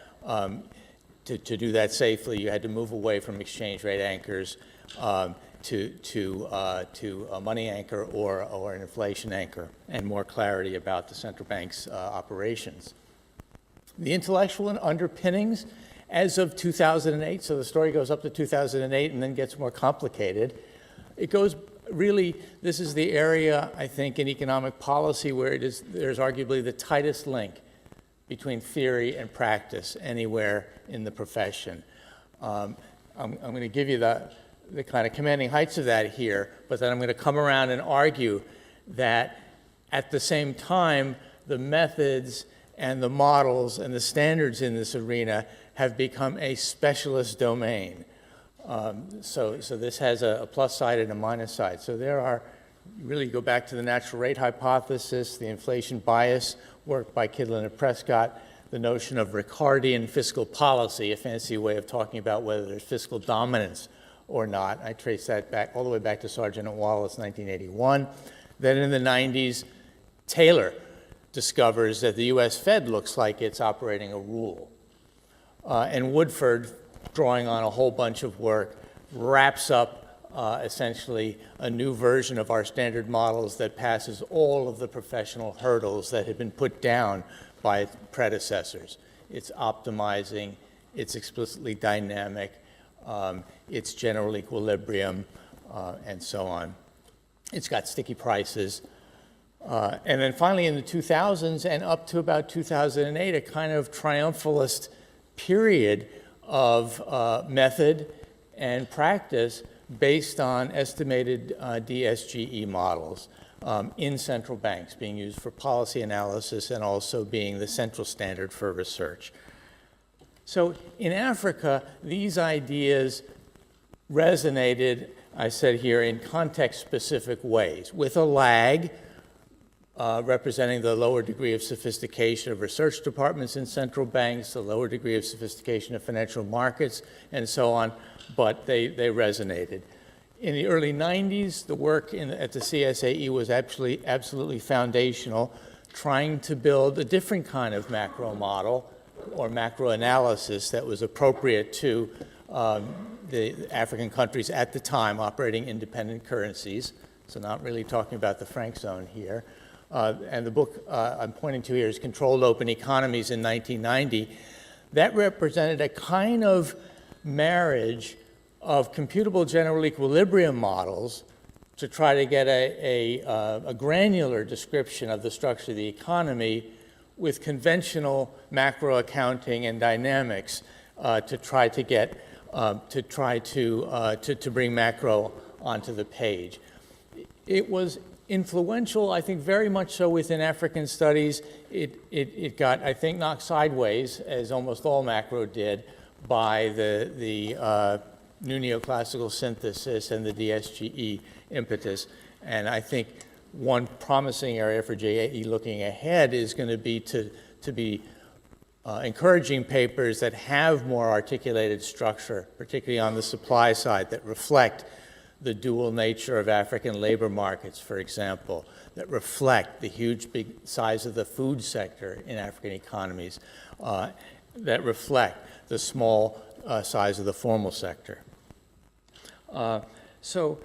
to do that safely, you had to move away from exchange rate anchors to a money anchor or an inflation anchor, and more clarity about the central bank's operations. The intellectual underpinnings as of 2008, so the story goes up to 2008 and then gets more complicated. It goes really, this is the area, I think, in economic policy where there's arguably the tightest link between theory and practice anywhere in the profession. I'm going to give you the kind of commanding heights of that here, but then I'm going to come around and argue that at the same time, the methods and the models and the standards in this arena have become a specialist domain. So this has a plus side and a minus side. So there are, really go back to the natural rate hypothesis, the inflation bias work by Kidlin and Prescott, the notion of Ricardian fiscal policy, a fancy way of talking about whether there's fiscal dominance or not. I trace that back all the way back to Sargent and Wallace, 1981. Then in the 90s, Taylor discovers that the US Fed looks like it's operating a rule. And Woodford, drawing on a whole bunch of work, wraps up essentially a new version of our standard models that passes all of the professional hurdles that had been put down by its predecessors. It's optimizing, it's explicitly dynamic, it's general equilibrium, and so on. It's got sticky prices. And then finally in the 2000s and up to about 2008, a kind of triumphalist period of method and practice based on estimated DSGE models in central banks, being used for policy analysis and also being the central standard for research. So in Africa, these ideas resonated, I said here, in context-specific ways, with a lag representing the lower degree of sophistication of research departments in central banks, the lower degree of sophistication of financial markets, and so on, but they resonated. In the early 90s, the work at the CSAE was absolutely foundational, trying to build a different kind of macro model or macro analysis that was appropriate to the African countries at the time operating independent currencies, so not really talking about the franc zone here. And the book I'm pointing to here is Controlled Open Economies in 1990. That represented a kind of marriage of computable general equilibrium models to try to get a granular description of the structure of the economy with conventional macro accounting and dynamics to try to get to bring macro onto the page. It was influential, I think, very much so within African studies. It got, I think, knocked sideways, as almost all macro did, by the new neoclassical synthesis and the DSGE impetus. And I think one promising area for JAE looking ahead is going to be to be encouraging papers that have more articulated structure, particularly on the supply side, that reflect the dual nature of African labor markets, for example, that reflect the huge big size of the food sector in African economies, that reflect the small size of the formal sector. So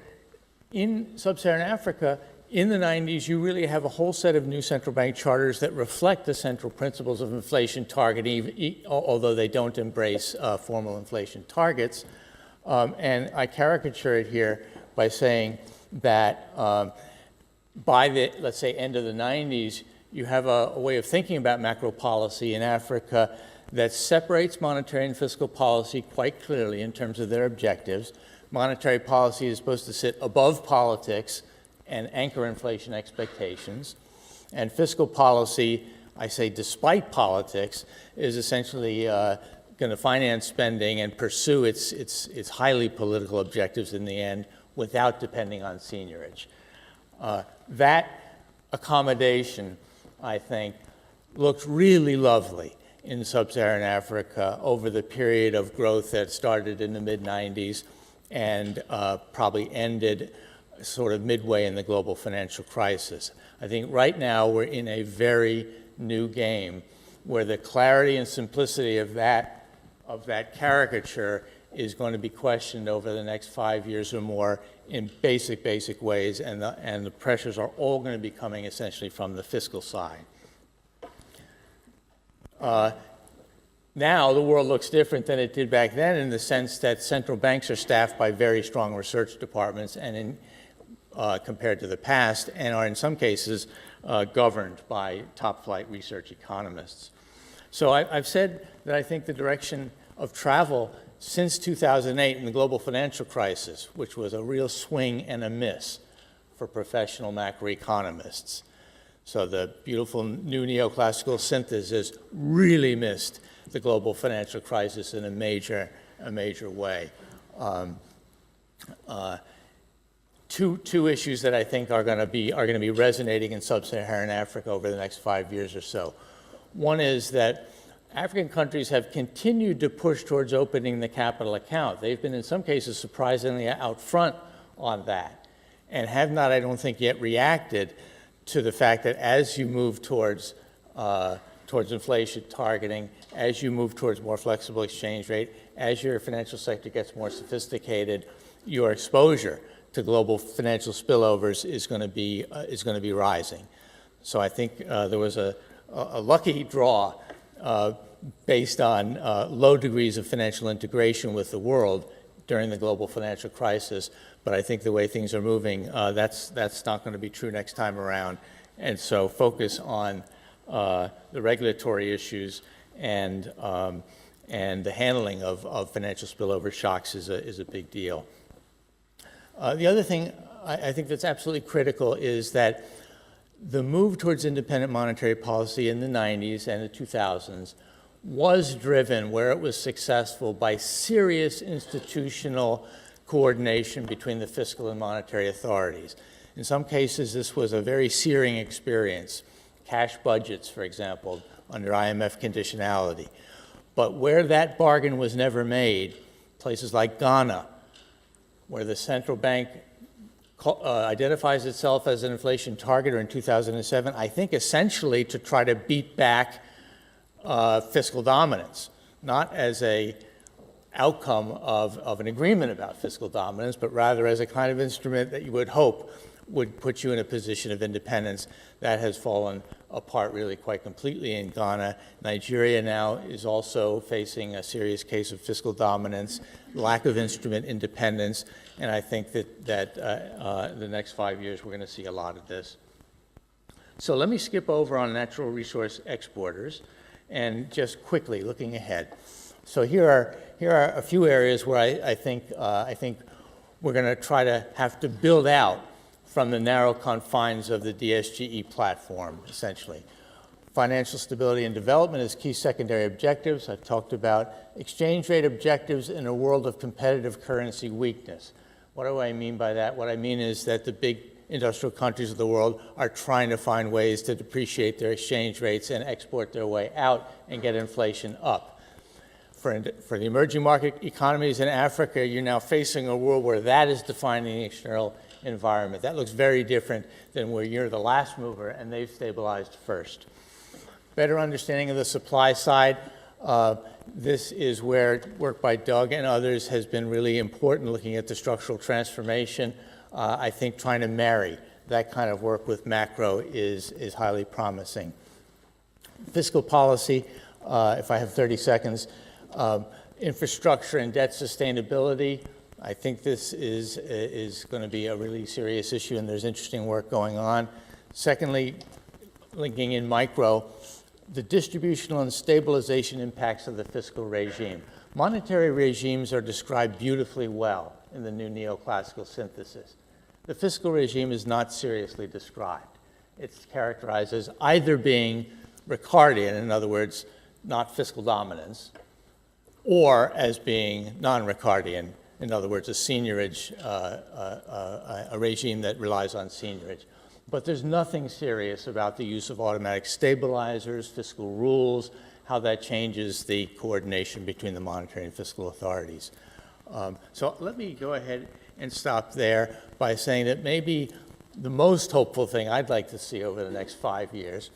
in sub-Saharan Africa, in the 90s, you really have a whole set of new central bank charters that reflect the central principles of inflation targeting, although they don't embrace formal inflation targets. And I caricature it here by saying that by the, let's say, end of the 90s, you have a way of thinking about macro policy in Africa that separates monetary and fiscal policy quite clearly in terms of their objectives. Monetary policy is supposed to sit above politics and anchor inflation expectations. And fiscal policy, I say despite politics, is essentially going to finance spending and pursue its highly political objectives in the end without depending on seniorage. That accommodation, I think, looked really lovely in sub-Saharan Africa over the period of growth that started in the mid-90s and probably ended sort of midway in the global financial crisis. I think right now we're in a very new game where the clarity and simplicity of that caricature is going to be questioned over the next 5 years or more in basic ways, and the pressures are all going to be coming essentially from the fiscal side. Now the world looks different than it did back then in the sense that central banks are staffed by very strong research departments and compared to the past, and are in some cases governed by top-flight research economists. So I've said that I think the direction of travel since 2008 in the global financial crisis, which was a real swing and a miss for professional macroeconomists. So the beautiful new neoclassical synthesis really missed the global financial crisis in a major way. Two issues that I think are going to be resonating in sub-Saharan Africa over the next 5 years or so. One is that African countries have continued to push towards opening the capital account. They've been in some cases surprisingly out front on that, and have not, I don't think, yet reacted to the fact that as you move towards inflation targeting, as you move towards more flexible exchange rate, as your financial sector gets more sophisticated, your exposure to global financial spillovers is going to be rising. So I think there was a lucky draw based on low degrees of financial integration with the world during the global financial crisis. But I think the way things are moving, that's not going to be true next time around. And so focus on the regulatory issues and the handling of financial spillover shocks is a big deal. The other thing I think that's absolutely critical is that the move towards independent monetary policy in the 90s and the 2000s was driven, where it was successful, by serious institutional coordination between the fiscal and monetary authorities. In some cases, this was a very searing experience. Cash budgets, for example, under IMF conditionality. But where that bargain was never made, places like Ghana, where the central bank identifies itself as an inflation targeter in 2007, I think essentially to try to beat back fiscal dominance, not as a outcome of an agreement about fiscal dominance, but rather as a kind of instrument that you would hope would put you in a position of independence. That has fallen apart really quite completely in Ghana. Nigeria now is also facing a serious case of fiscal dominance, lack of instrument independence, and I think that the next 5 years we're going to see a lot of this. So let me skip over on natural resource exporters and just quickly looking ahead. So here are a few areas where I think we're going to try to have to build out from the narrow confines of the DSGE platform, essentially. Financial stability and development as key secondary objectives. I've talked about exchange rate objectives in a world of competitive currency weakness. What do I mean by that? What I mean is that the big industrial countries of the world are trying to find ways to depreciate their exchange rates and export their way out and get inflation up. For the emerging market economies in Africa, you're now facing a world where that is defining the external environment. That looks very different than where you're the last mover and they've stabilized first. Better understanding of the supply side. This is where work by Doug and others has been really important, looking at the structural transformation. I think trying to marry that kind of work with macro is highly promising. Fiscal policy, if I have 30 seconds, infrastructure and debt sustainability. I think this is going to be a really serious issue, and there's interesting work going on. Secondly, linking in micro, the distributional and stabilization impacts of the fiscal regime. Monetary regimes are described beautifully well in the new neoclassical synthesis. The fiscal regime is not seriously described. It's characterized as either being Ricardian, in other words, not fiscal dominance, or as being non-Ricardian, in other words, a seigniorage, a regime that relies on seigniorage. But there's nothing serious about the use of automatic stabilizers, fiscal rules, how that changes the coordination between the monetary and fiscal authorities. So let me go ahead and stop there by saying that maybe the most hopeful thing I'd like to see over the next 5 years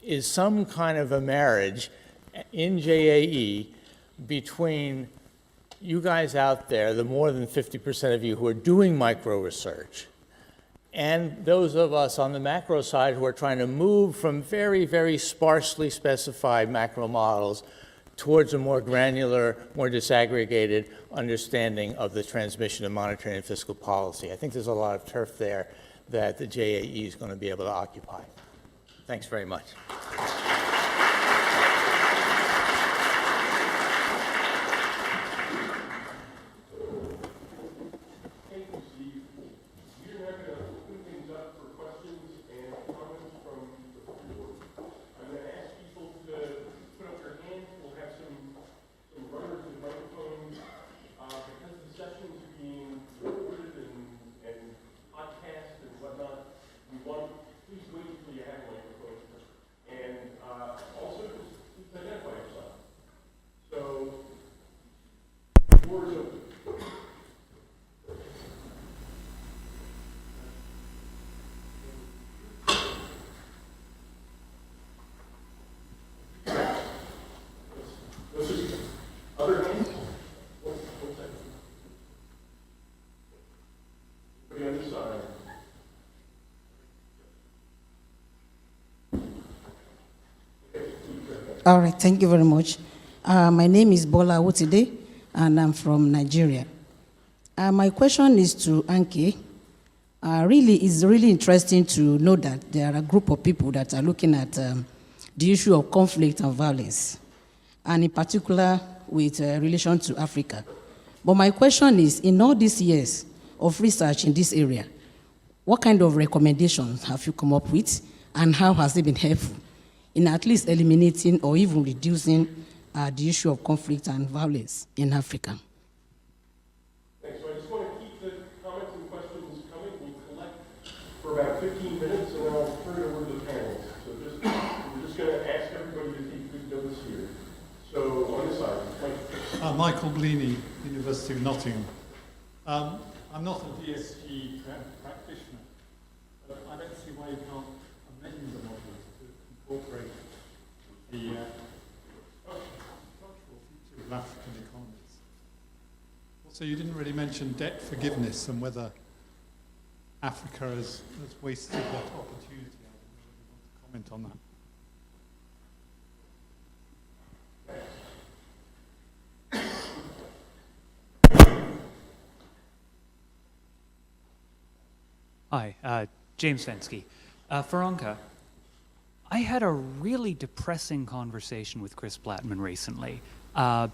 is some kind of a marriage in JAE between you guys out there, the more than 50% of you who are doing micro research, and those of us on the macro side who are trying to move from very, very sparsely specified macro models towards a more granular, more disaggregated understanding of the transmission of monetary and fiscal policy. I think there's a lot of turf there that the JAE is going to be able to occupy. Thanks very much. All right, thank you very much. My name is Bola Wotide, and I'm from Nigeria. My question is to Anke. It's really interesting to know that there are a group of people that are looking at the issue of conflict and violence, and in particular with relation to Africa. But my question is, in all these years of research in this area, what kind of recommendations have you come up with, and how has it been helpful in at least eliminating or even reducing the issue of conflict and violence in Africa? Thanks. So I just want to keep the comments and questions coming. We'll collect for about 15 minutes, and then I'll turn it over to the panelists. So we're just going to ask everybody to take good notice here. So on this side, Mike. Michael Bleaney, University of Nottingham. I'm not a DSG practitioner, but I don't see why you can't amend the model to incorporate the structural features of African economies. Also, you didn't really mention debt forgiveness and whether Africa has wasted that opportunity. I don't know whether you want to comment on that. Hi, James Fensky. For Anke, I had a really depressing conversation with Chris Blattman recently.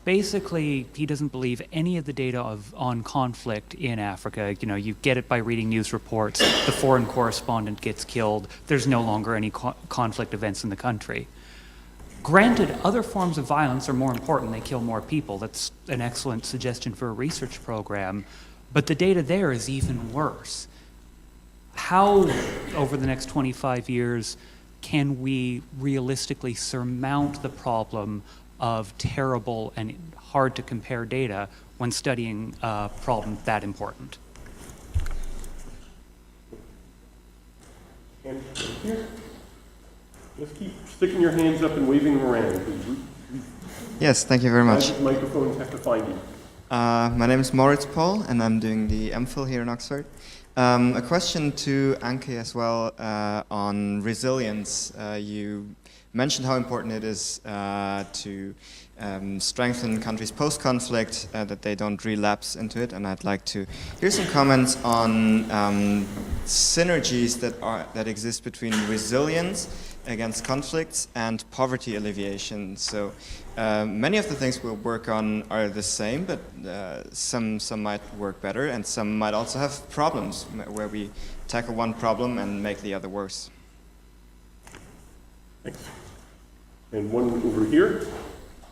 Basically, he doesn't believe any of the data on conflict in Africa. You know, you get it by reading news reports, the foreign correspondent gets killed, there's no longer any conflict events in the country. Granted, other forms of violence are more important, they kill more people. That's an excellent suggestion for a research program, but the data there is even worse. How, over the next 25 years, can we realistically surmount the problem of terrible and hard to compare data when studying a problem that important? And here, just keep sticking your hands up and waving them around. Yes, thank you very much. Microphones have to find you. My name is Moritz Paul, and I'm doing the MPhil here in Oxford. A question to Anke as well on resilience. You mentioned how important it is to strengthen countries post-conflict, that they don't relapse into it, and I'd like to hear some comments on synergies that exist between resilience against conflicts and poverty alleviation. So many of the things we'll work on are the same, but some might work better, and some might also have problems where we tackle one problem and make the other worse. Thanks. And one over here.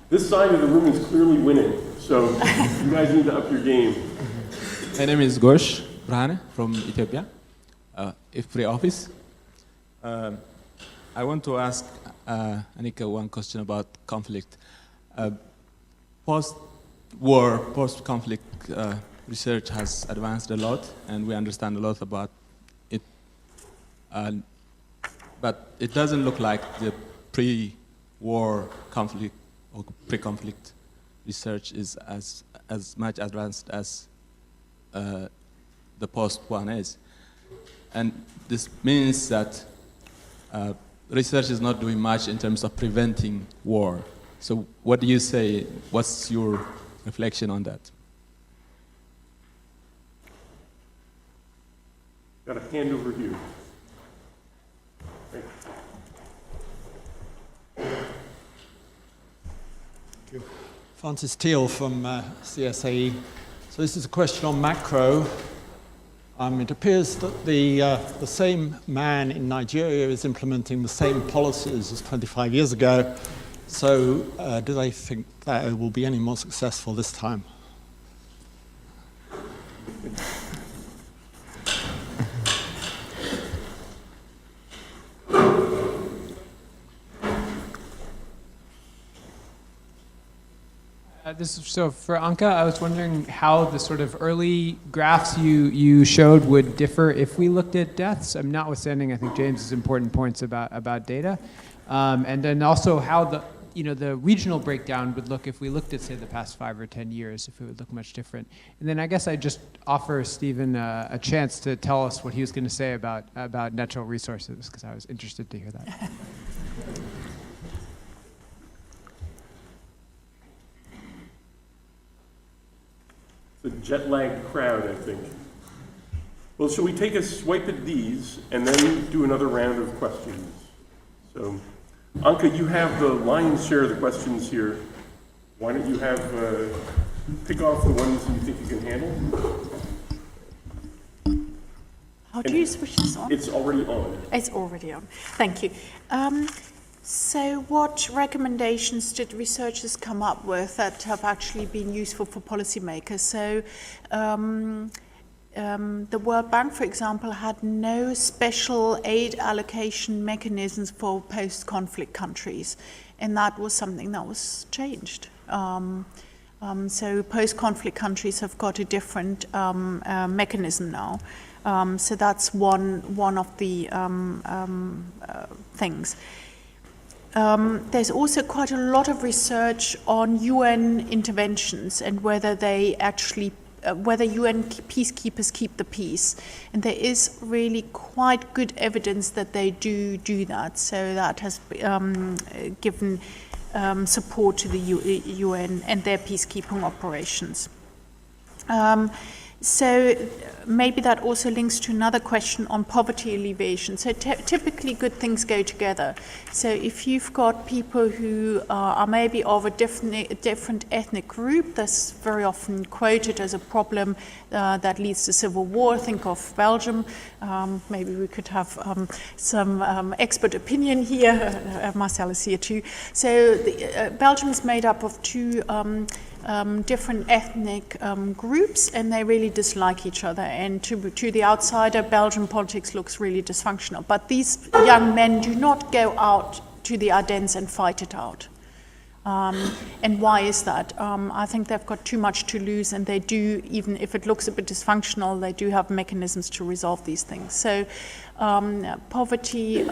This side of the room is clearly winning, so you guys need to up your game. My name is Gosh Brane from Ethiopia, IFPRI office. I want to ask Anke one question about conflict. Post-war, post-conflict research has advanced a lot, and we understand a lot about it. But it doesn't look like the pre-war conflict or pre-conflict research is as much advanced as the post one is. And this means that research is not doing much in terms of preventing war. So what do you say? What's your reflection on that? Got a hand over here. Francis Teal from CSAE. So this is a question on macro. It appears that the same man in Nigeria is implementing the same policies as 25 years ago. So do they think that it will be any more successful this time? So for Anke, I was wondering how the sort of early graphs you showed would differ if we looked at deaths. I'm notwithstanding, I think, James's important points about data, and then also how the regional breakdown would look if we looked at, say, the past 5 or 10 years, if it would look much different. And then I guess I'd just offer Stephen a chance to tell us what he was going to say about natural resources, because I was interested to hear that. It's a jet-lagged crowd, I think. Well, shall we take a swipe at these and then do another round of questions? So, Anke, you have the lion's share of the questions here. Why don't you pick off the ones you think you can handle? How do you switch this on? It's already on. It's already on. Thank you. So what recommendations did researchers come up with that have actually been useful for policymakers? So the World Bank, for example, had no special aid allocation mechanisms for post-conflict countries, and that was something that was changed. So post-conflict countries have got a different mechanism now. So that's one of the things. There's also quite a lot of research on UN interventions and whether they actually, whether UN peacekeepers keep the peace. And there is really quite good evidence that they do that. So that has given support to the UN and their peacekeeping operations. So maybe that also links to another question on poverty alleviation. So typically good things go together. So if you've got people who are maybe of a different ethnic group, that's very often quoted as a problem that leads to civil war. Think of Belgium. Maybe we could have some expert opinion here. Marcel is here too. So Belgium is made up of two different ethnic groups, and they really dislike each other. And to the outsider, Belgian politics looks really dysfunctional. But these young men do not go out to the Ardennes and fight it out. And why is that? I think they've got too much to lose, and they do, even if it looks a bit dysfunctional, they do have mechanisms to resolve these things. So poverty,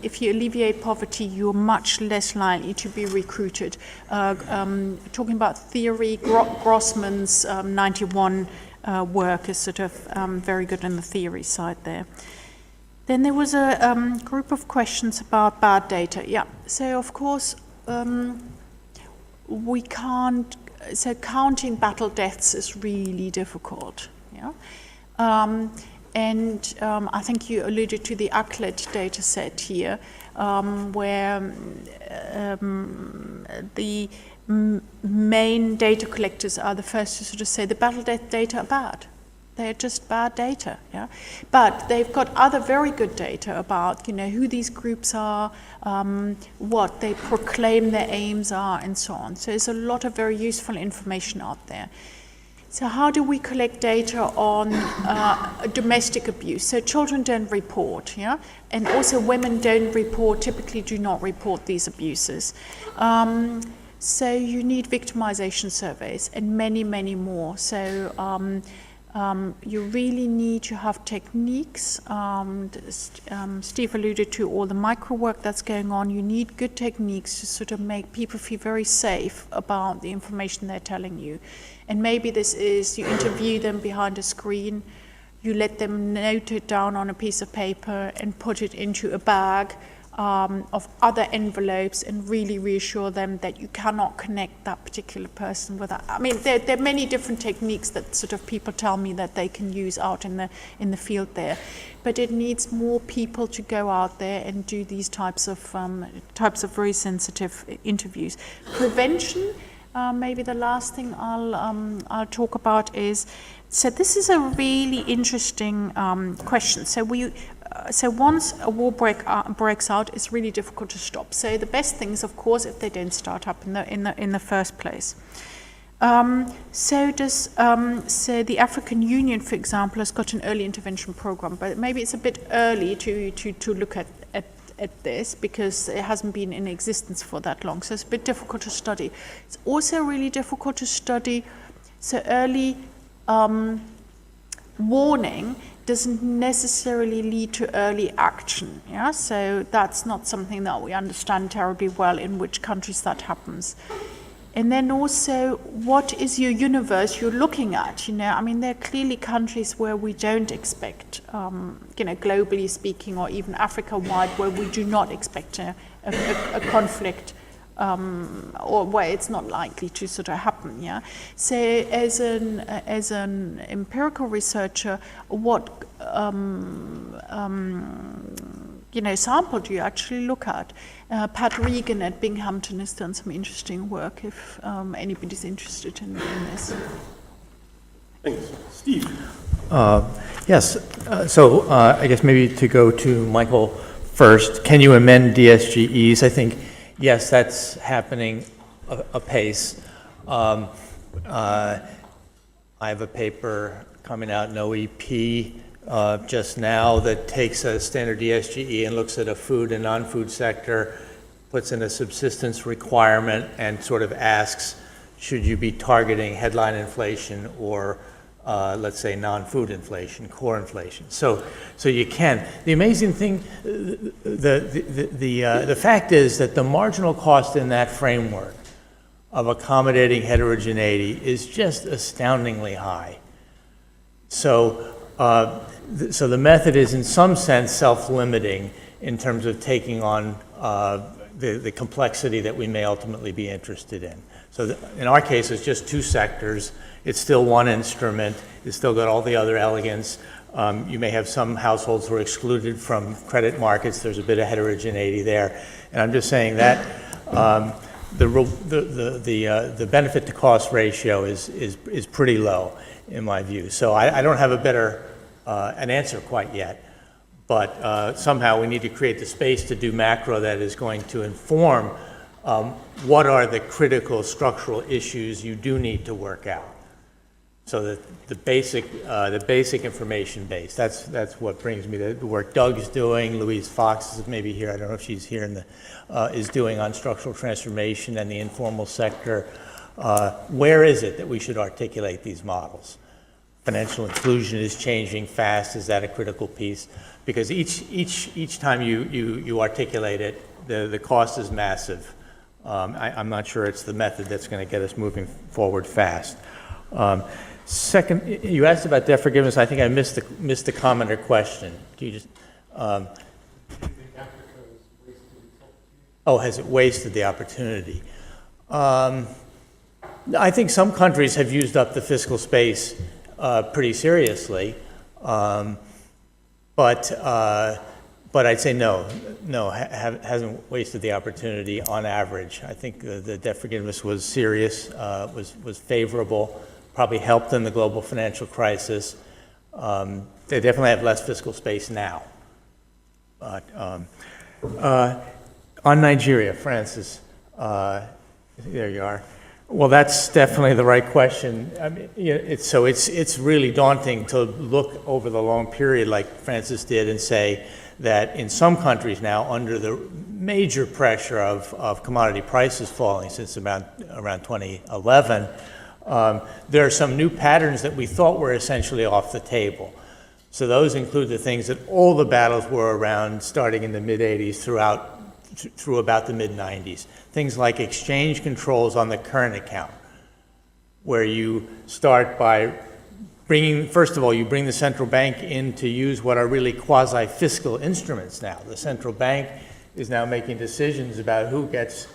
if you alleviate poverty, you're much less likely to be recruited. Talking about theory, Grossman's 91 work is sort of very good in the theory side there. Then there was a group of questions about bad data. Yeah, so of course, we can't, so counting battle deaths is really difficult. Yeah? I think you alluded to the ACLED data set here, where the main data collectors are the first to sort of say the battle death data are bad. They're just bad data, yeah. But they've got other very good data about, who these groups are, what they proclaim their aims are, and so on. So there's a lot of very useful information out there. So how do we collect data on domestic abuse? So children don't report, yeah, and also women don't report, typically do not report these abuses. So you need victimization surveys and many, many more. So you really need to have techniques. Steve alluded to all the micro work that's going on. You need good techniques to sort of make people feel very safe about the information they're telling you. And maybe this is, you interview them behind a screen, you let them note it down on a piece of paper and put it into a bag of other envelopes and really reassure them that you cannot connect that particular person with that. I mean, there are many different techniques that sort of people tell me that they can use out in the field there, but it needs more people to go out there and do these types of very sensitive interviews. Prevention, maybe the last thing I'll talk about is, so this is a really interesting question. So once a war breaks out, it's really difficult to stop. So the best thing is, of course, if they don't start up in the first place. So the African Union, for example, has got an early intervention program, but maybe it's a bit early to look at this because it hasn't been in existence for that long. So it's a bit difficult to study. It's also really difficult to study. So early warning doesn't necessarily lead to early action. Yeah, so that's not something that we understand terribly well in which countries that happens. And then also, what is your universe you're looking at? I mean, there are clearly countries where we don't expect, globally speaking, or even Africa-wide, where we do not expect a conflict, or where it's not likely to sort of happen. Yeah. So, as an empirical researcher, what sample do you actually look at? Pat Regan at Binghamton has done some interesting work if anybody's interested in this. Thanks. Steve? Yes, so I guess maybe to go to Michael first, can you amend DSGEs? I think, yes, that's happening apace. I have a paper coming out in OEP just now that takes a standard DSGE and looks at a food and non-food sector, puts in a subsistence requirement, and sort of asks, should you be targeting headline inflation or, let's say, non-food inflation, core inflation? So you can. The amazing thing, the fact is that the marginal cost in that framework of accommodating heterogeneity is just astoundingly high. So the method is in some sense self-limiting in terms of taking on the complexity that we may ultimately be interested in. So in our case, it's just two sectors. It's still one instrument. It's still got all the other elegance. You may have some households who are excluded from credit markets. There's a bit of heterogeneity there. And I'm just saying that the benefit to cost ratio is pretty low in my view. So I don't have an answer quite yet, but somehow we need to create the space to do macro that is going to inform what are the critical structural issues you do need to work out. So the basic information base, that's what brings me to the work Doug is doing, Louise Fox is maybe here, I don't know if she's here, is doing on structural transformation and the informal sector. Where is it that we should articulate these models? Financial inclusion is changing fast, is that a critical piece? Because each time you articulate it, the cost is massive. I'm not sure it's the method that's going to get us moving forward fast. Second, you asked about debt forgiveness. I think I missed the comment or question. Do you just? Has it wasted the opportunity? I think some countries have used up the fiscal space pretty seriously, but I'd say no, hasn't wasted the opportunity on average. I think the debt forgiveness was serious, was favorable. Probably helped in the global financial crisis. They definitely have less fiscal space now. But on Nigeria, Francis, there you are. Well, that's definitely the right question. I mean, it's really daunting to look over the long period, like Francis did, and say that in some countries now, under the major pressure of commodity prices falling since around 2011. There are some new patterns that we thought were essentially off the table. So those include the things that all the battles were around starting in the mid-'80s through about the mid-'90s. Things like exchange controls on the current account, where you start by first of all, you bring the central bank in to use what are really quasi-fiscal instruments now. The central bank is now making decisions about who gets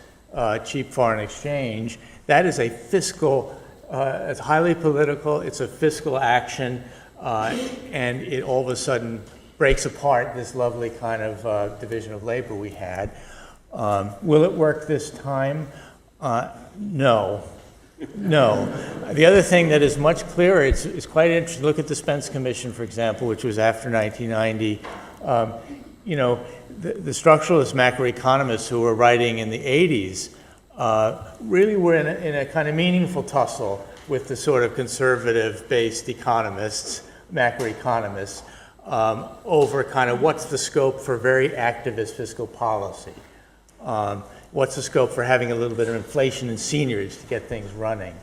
cheap foreign exchange. That is a fiscal it's highly political, it's a fiscal action, and it all of a sudden breaks apart this lovely kind of division of labor we had. Will it work this time? No. The other thing that is much clearer, it's quite interesting. Look at the Spence Commission, for example, which was after 1990. The structuralist macroeconomists who were writing in the 80s really were in a kind of meaningful tussle with the sort of conservative-based economists, macroeconomists, over kind of what's the scope for very activist fiscal policy. What's the scope for having a little bit of inflation in seniors to get things running?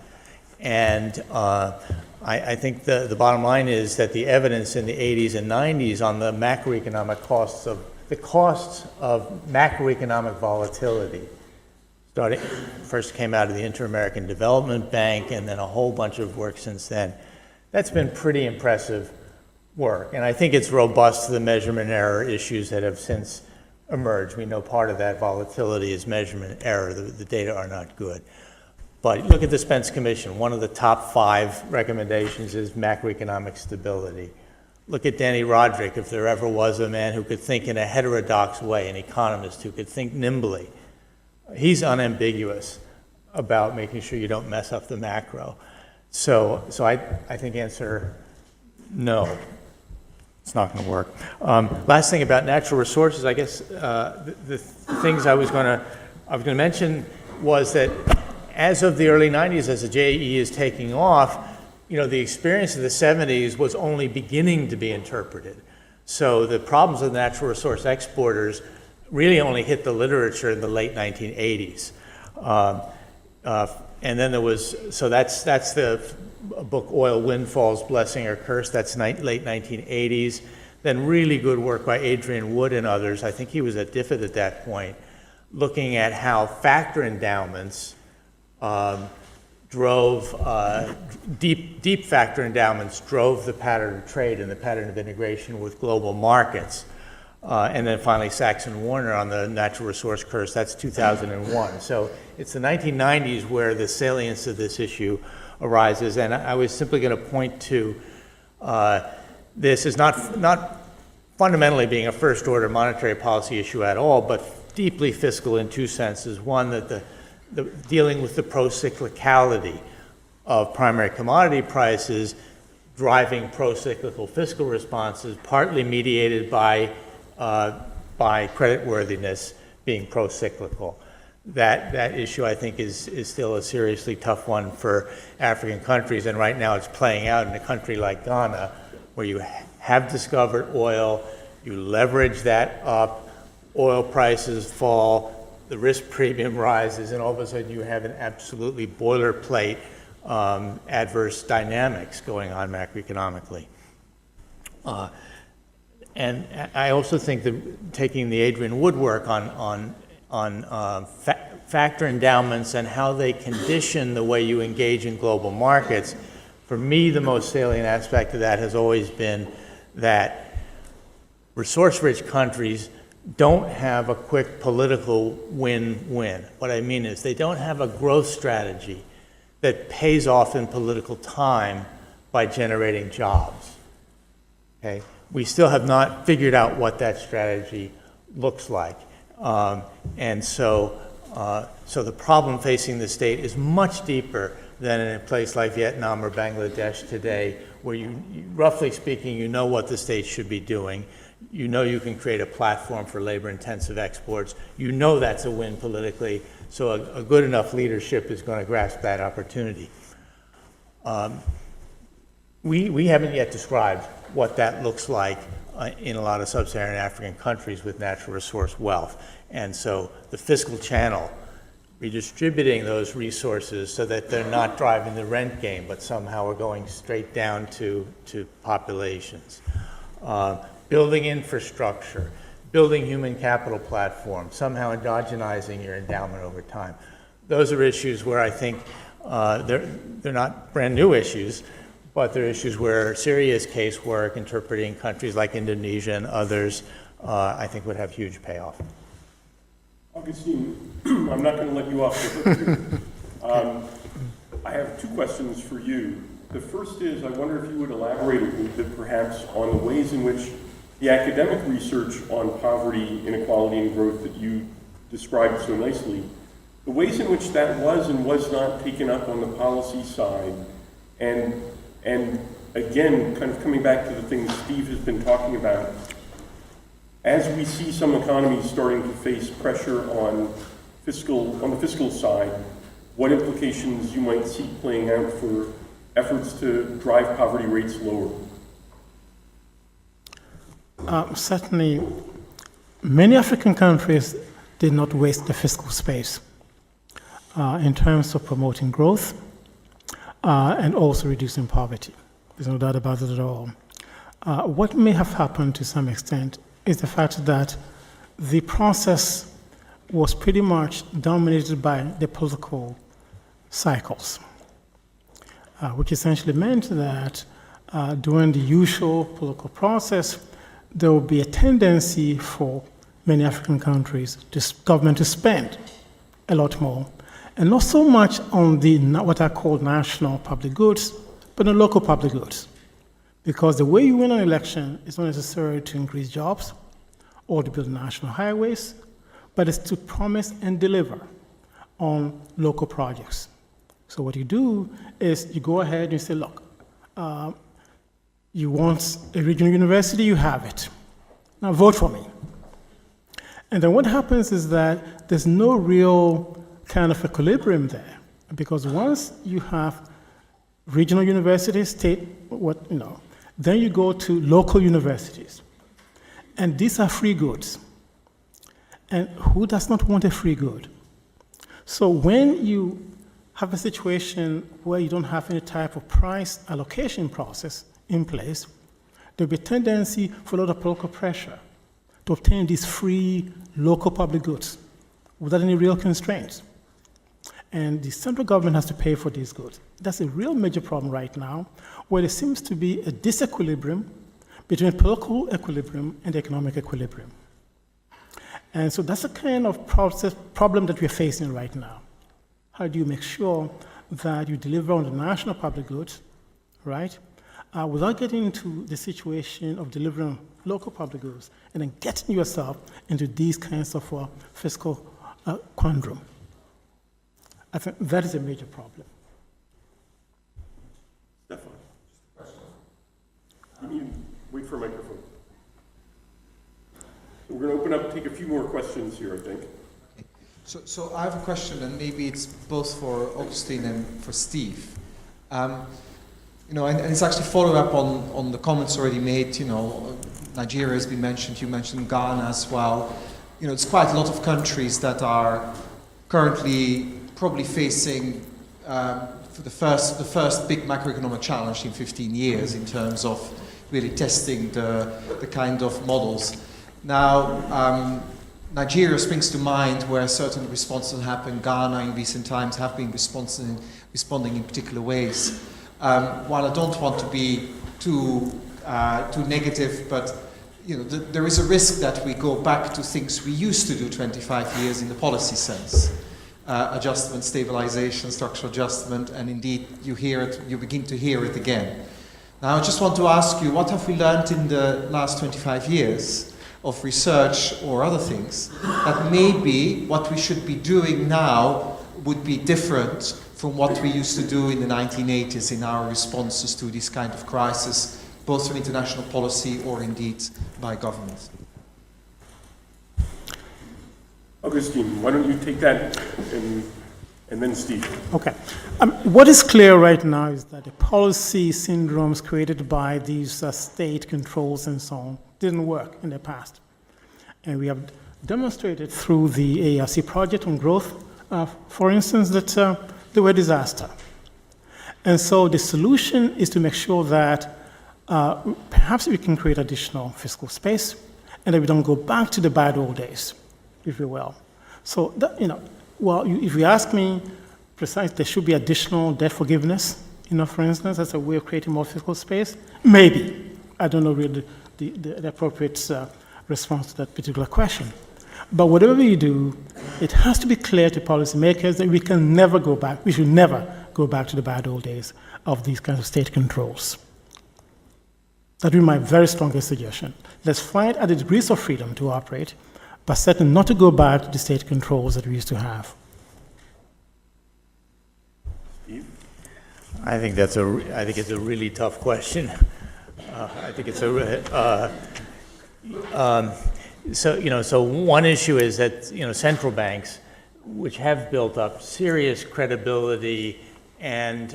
And I think the bottom line is that the evidence in the 80s and 90s on the macroeconomic costs of macroeconomic volatility first came out of the Inter-American Development Bank and then a whole bunch of work since then. That's been pretty impressive work. And I think it's robust to the measurement error issues that have since emerged. We know part of that volatility is measurement error. The data are not good. But look at the Spence Commission. One of the top 5 recommendations is macroeconomic stability. Look at Danny Roderick, if there ever was a man who could think in a heterodox way, an economist who could think nimbly. He's unambiguous about making sure you don't mess up the macro. So I think answer no. It's not going to work. Last thing about natural resources, I guess the things I was going to mention was that as of the early 90s, as the JAE is taking off, the experience of the 70s was only beginning to be interpreted. So the problems of natural resource exporters really only hit the literature in the late 1980s. And then there was, so that's the book Oil Windfalls, Blessing or Curse, that's late 1980s. Then really good work by Adrian Wood and others, I think he was at DFID at that point, looking at how factor endowments drove, deep factor endowments drove the pattern of trade and the pattern of integration with global markets. And then finally Sachs and Warner on the natural resource curse, that's 2001. So it's the 1990s where the salience of this issue arises. And I was simply going to point to this as not fundamentally being a first order monetary policy issue at all, but deeply fiscal in 2 senses. One, that the dealing with the pro-cyclicality of primary commodity prices, driving pro-cyclical fiscal responses, partly mediated by creditworthiness being pro-cyclical. that issue, I think, is still a seriously tough one for African countries. And right now it's playing out in a country like Ghana, where you have discovered oil, you leverage that up, oil prices fall, the risk premium rises, and all of a sudden you have an absolutely boilerplate adverse dynamics going on macroeconomically. And I also think that taking the Adrian Wood work on factor endowments and how they condition the way you engage in global markets, for me, the most salient aspect of that has always been that resource-rich countries don't have a quick political win-win. What I mean is they don't have a growth strategy that pays off in political time by generating jobs. Okay? We still have not figured out what that strategy looks like. And so the problem facing the state is much deeper than in a place like Vietnam or Bangladesh today, where you, roughly speaking, you know what the state should be doing. You know you can create a platform for labor-intensive exports. You know that's a win politically, so a good enough leadership is going to grasp that opportunity. We haven't yet described what that looks like in a lot of sub-Saharan African countries with natural resource wealth. And so the fiscal channel, redistributing those resources so that they're not driving the rent game, but somehow are going straight down to populations. Building infrastructure, building human capital platforms, somehow endogenizing your endowment over time. Those are issues where I think they're not brand new issues, but they're issues where serious casework, interpreting countries like Indonesia and others, I think would have huge payoff. Augustin, I'm not going to let you off the hook here. I have two questions for you. The first is, I wonder if you would elaborate a little bit perhaps on the ways in which the academic research on poverty, inequality, and growth that you described so nicely, the ways in which that was and was not taken up on the policy side, and again, kind of coming back to the things Steve has been talking about, as we see some economies starting to face pressure on the fiscal side, what implications you might see playing out for efforts to drive poverty rates lower? Certainly, many African countries did not waste the fiscal space in terms of promoting growth and also reducing poverty. There's no doubt about it at all. What may have happened to some extent is the fact that the process was pretty much dominated by the political cycles, which essentially meant that during the usual political process, there will be a tendency for many African countries, government to spend a lot more, and not so much on the what I call national public goods, but on local public goods. Because the way you win an election is not necessarily to increase jobs or to build national highways, but it's to promise and deliver on local projects. So what you do is you go ahead and you say, look, you want a regional university, you have it. Now vote for me. And then what happens is that there's no real kind of equilibrium there, because once you have regional universities, then you go to local universities. And these are free goods. And who does not want a free good? So when you have a situation where you don't have any type of price allocation process in place, there'll be a tendency for a lot of political pressure to obtain these free local public goods without any real constraints. And the central government has to pay for these goods. That's a real major problem right now, where there seems to be a disequilibrium between political equilibrium and economic equilibrium. And so that's the kind of problem that we're facing right now. How do you make sure that you deliver on the national public goods, right, without getting into the situation of delivering local public goods and then getting yourself into these kinds of fiscal quandrum? I think that is a major problem. Stefan, just a question. You need to wait for a microphone. So we're going to open up, take a few more questions here, I think. So I have a question, and maybe it's both for Augustin and for Steve. You know, and it's actually following up on the comments already made. You know, Nigeria has been mentioned. You mentioned Ghana as well. You know, it's quite a lot of countries that are currently probably facing for the first big macroeconomic challenge in 15 years in terms of really testing the kind of models. Now, Nigeria springs to mind where certain responses happen. Ghana in recent times have been responding in particular ways. While I don't want to be too negative, but you know, there is a risk that we go back to things we used to do 25 years in the policy sense. Adjustment, stabilization, structural adjustment, and indeed you hear it, you begin to hear it again. Now I just want to ask you, what have we learned in the last 25 years of research or other things that maybe what we should be doing now would be different from what we used to do in the 1980s in our responses to this kind of crisis, both from international policy or indeed by governments? Augustine, why don't you take that, and then Steve. Okay. What is clear right now is that the policy syndromes created by these state controls and so on didn't work in the past. And we have demonstrated through the ARC project on growth, for instance, that they were a disaster. And so the solution is to make sure that perhaps we can create additional fiscal space and that we don't go back to the bad old days, if you will. So, that, you know, well, if you ask me precisely, there should be additional debt forgiveness, you know, for instance, as a way of creating more fiscal space. Maybe. I don't know really the appropriate response to that particular question. But whatever we do, it has to be clear to policymakers that we can never go back, we should never go back to the bad old days of these kinds of state controls. That would be my very strongest suggestion. Let's find other degrees of freedom to operate, but certainly not to go back to the state controls that we used to have. Steve? I think it's a really tough question. I think it's a so one issue is that, you know, central banks, which have built up serious credibility and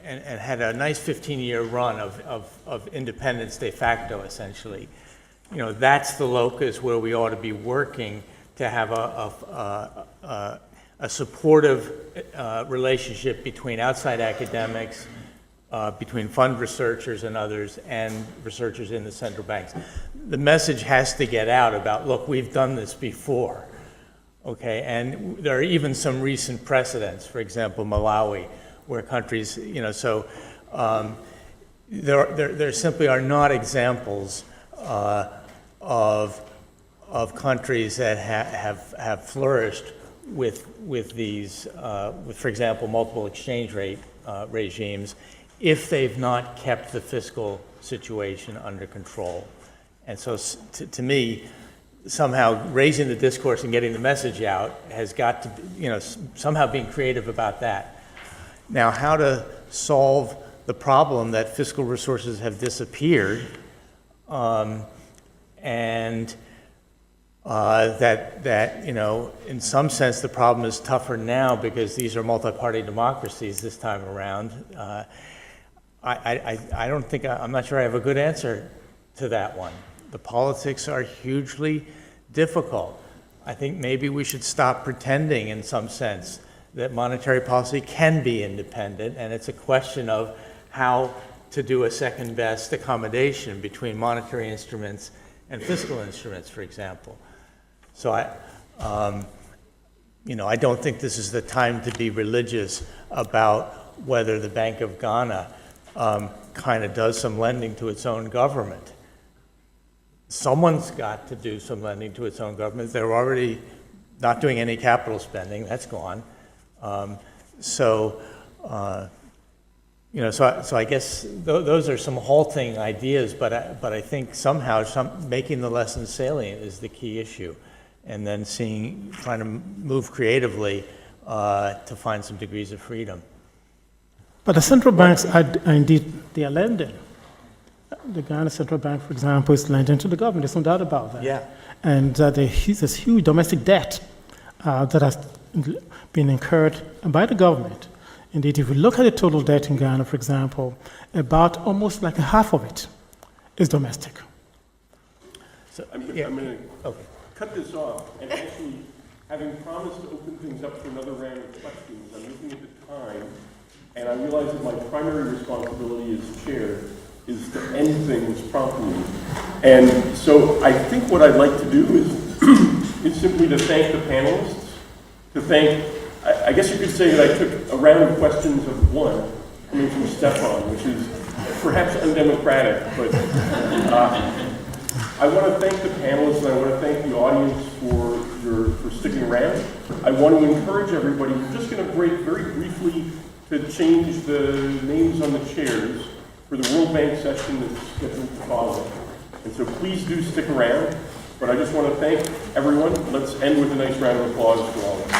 had a nice 15-year run of independence de facto, essentially. You know, that's the locus where we ought to be working to have a supportive relationship between outside academics, between fund researchers and others, and researchers in the central banks. The message has to get out about, look, we've done this before, okay? And there are even some recent precedents, for example, Malawi, where countries, you know, so there simply are not examples of countries that have flourished with these, for example, multiple exchange rate regimes, if they've not kept the fiscal situation under control. And so to me, somehow raising the discourse and getting the message out has got to, you know, somehow being creative about that. Now, how to solve the problem that fiscal resources have disappeared, and that, you know, in some sense the problem is tougher now because these are multi-party democracies this time around. I don't think, I'm not sure I have a good answer to that one. The politics are hugely difficult. I think maybe we should stop pretending in some sense that monetary policy can be independent, and it's a question of how to do a second best accommodation between monetary instruments and fiscal instruments, for example. So you know, I don't think this is the time to be religious about whether the Bank of Ghana kind of does some lending to its own government. Someone's got to do some lending to its own government. They're already not doing any capital spending. That's gone. You know, so I guess those are some halting ideas, but I think somehow making the lessons salient is the key issue, and then trying to move creatively to find some degrees of freedom. But the central banks are indeed, they are lending. The Ghana Central Bank, for example, is lending to the government. There's no doubt about that. Yeah. And there's huge domestic debt that has been incurred by the government. Indeed, if we look at the total debt in Ghana, for example, about almost like half of it is domestic. So, I'm going to cut this off, and actually, having promised to open things up for another round of questions, I'm looking at the time, and I realize that my primary responsibility as chair is to end things promptly. And so I think what I'd like to do is simply to thank the panelists, to thank, I guess you could say that I took a round of questions of one coming from Stefan, which is perhaps undemocratic, but I want to thank the panelists and I want to thank the audience for sticking around. I want to encourage everybody, we're just going to break very briefly to change the names on the chairs for the World Bank session that's scheduled to follow. And so please do stick around, but I just want to thank everyone. Let's end with a nice round of applause for all of them.